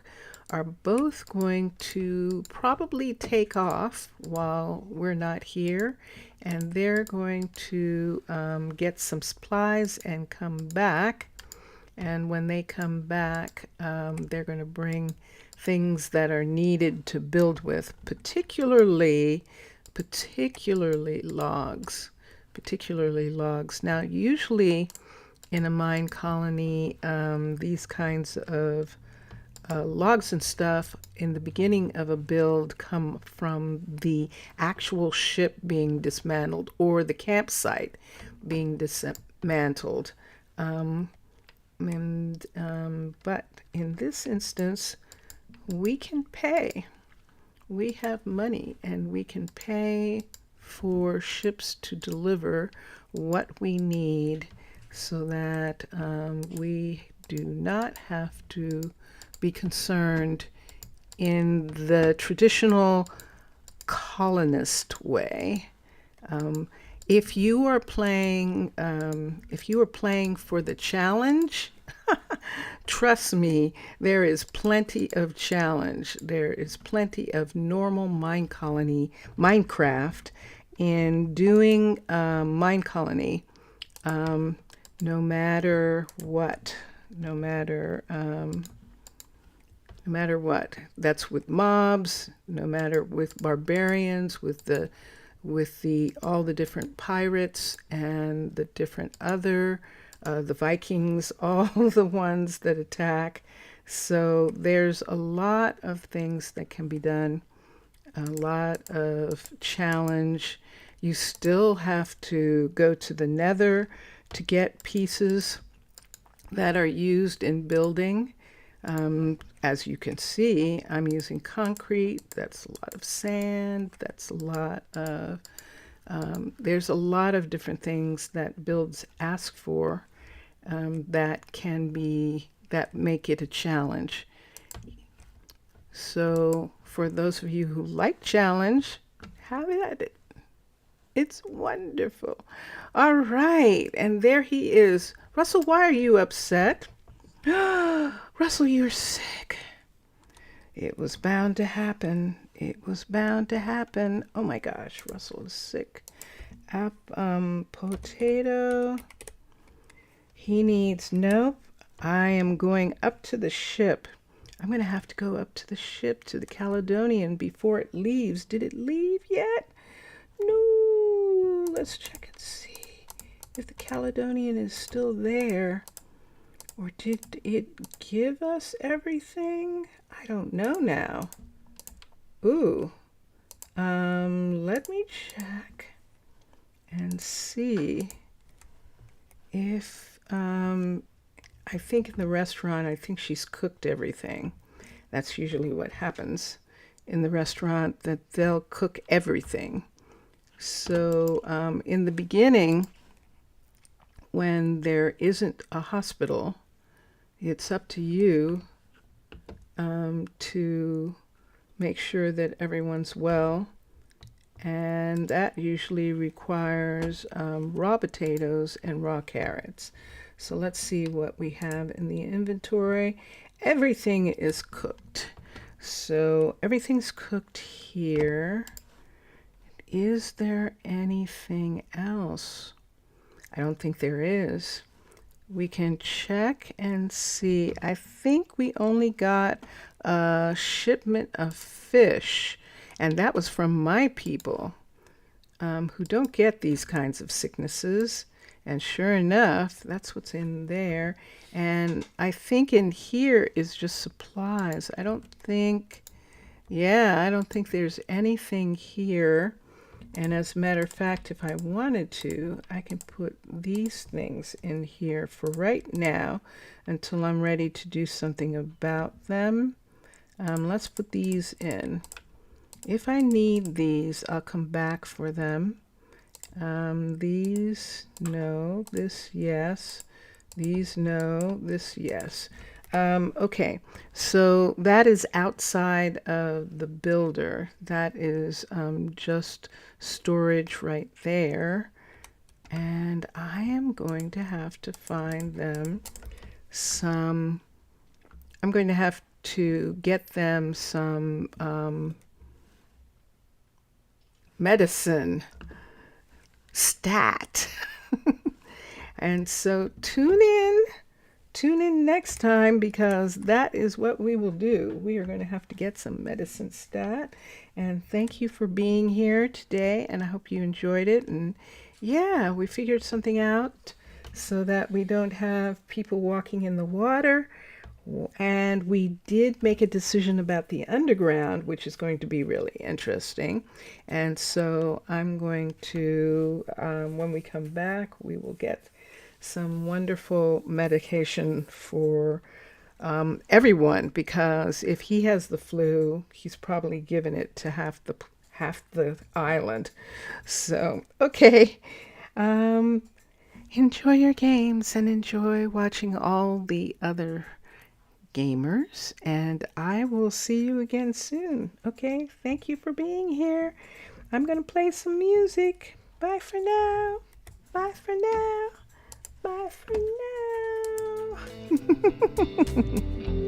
are both going to probably take off while we're not here, and they're going to get some supplies and come back. And when they come back, they're going to bring things that are needed to build with, particularly logs. Particularly logs. Now, usually in a mine colony, these kinds of logs and stuff in the beginning of a build come from the actual ship being dismantled or the campsite being dismantled. But in this instance, we can pay. We have money, and we can pay for ships to deliver what we need so that we do not have to be concerned in the traditional colonist way. If you are playing for the challenge, trust me, there is plenty of challenge. There is plenty of normal Minecraft in doing mine colony. No matter what. That's with mobs. No matter with barbarians, with all the different pirates and the different other, the Vikings, all the ones that attack. So there's a lot of things that can be done, a lot of challenge. You still have to go to the Nether to get pieces that are used in building. As you can see, I'm using concrete. That's a lot of sand. That's a lot of, there's a lot of different things that builds ask for that make it a challenge. So for those of you who like challenge, have at it. It's wonderful. All right, and there he is. Russell, why are you upset? Russell, you're sick. It was bound to happen. It was bound to happen. Oh my gosh, Russell is sick. Potato. He needs, nope. I am going up to the ship. I'm going to have to go up to the ship, to the Caledonian, before it leaves. Did it leave yet? No. Let's check and see if the Caledonian is still there. Or did it give us everything? I don't know now. Ooh. Let me check and see if, I think in the restaurant, I think she's cooked everything. That's usually what happens in the restaurant, that they'll cook everything. So in the beginning, when there isn't a hospital, it's up to you to make sure that everyone's well. And that usually requires raw potatoes and raw carrots. So let's see what we have in the inventory. Everything is cooked. So everything's cooked here. Is there anything else? I don't think there is. We can check and see. I think we only got a shipment of fish, and that was from my people who don't get these kinds of sicknesses. And sure enough, that's what's in there. And I think in here is just supplies. I don't think there's anything here. And as a matter of fact, if I wanted to, I can put these things in here for right now until I'm ready to do something about them. Let's put these in. If I need these, I'll come back for them. These, no. This, yes. These, no. This, yes. Okay, so that is outside of the builder. That is just storage right there. And I am going to have to find them some, I'm going to have to get them some medicine stat. And so tune in next time, because that is what we will do. We are going to have to get some medicine stat. And thank you for being here today, and I hope you enjoyed it. And yeah, we figured something out so that we don't have people walking in the water. And we did make a decision about the underground, which is going to be really interesting. And so I'm going to, when we come back, we will get some wonderful medication for everyone, because if he has the flu, he's probably given it to half the island. So, okay. Enjoy your games and enjoy watching all the other gamers, and I will see you again soon. Okay, thank you for being here. I'm going to play some music. Bye for now. Bye for now. Bye for now.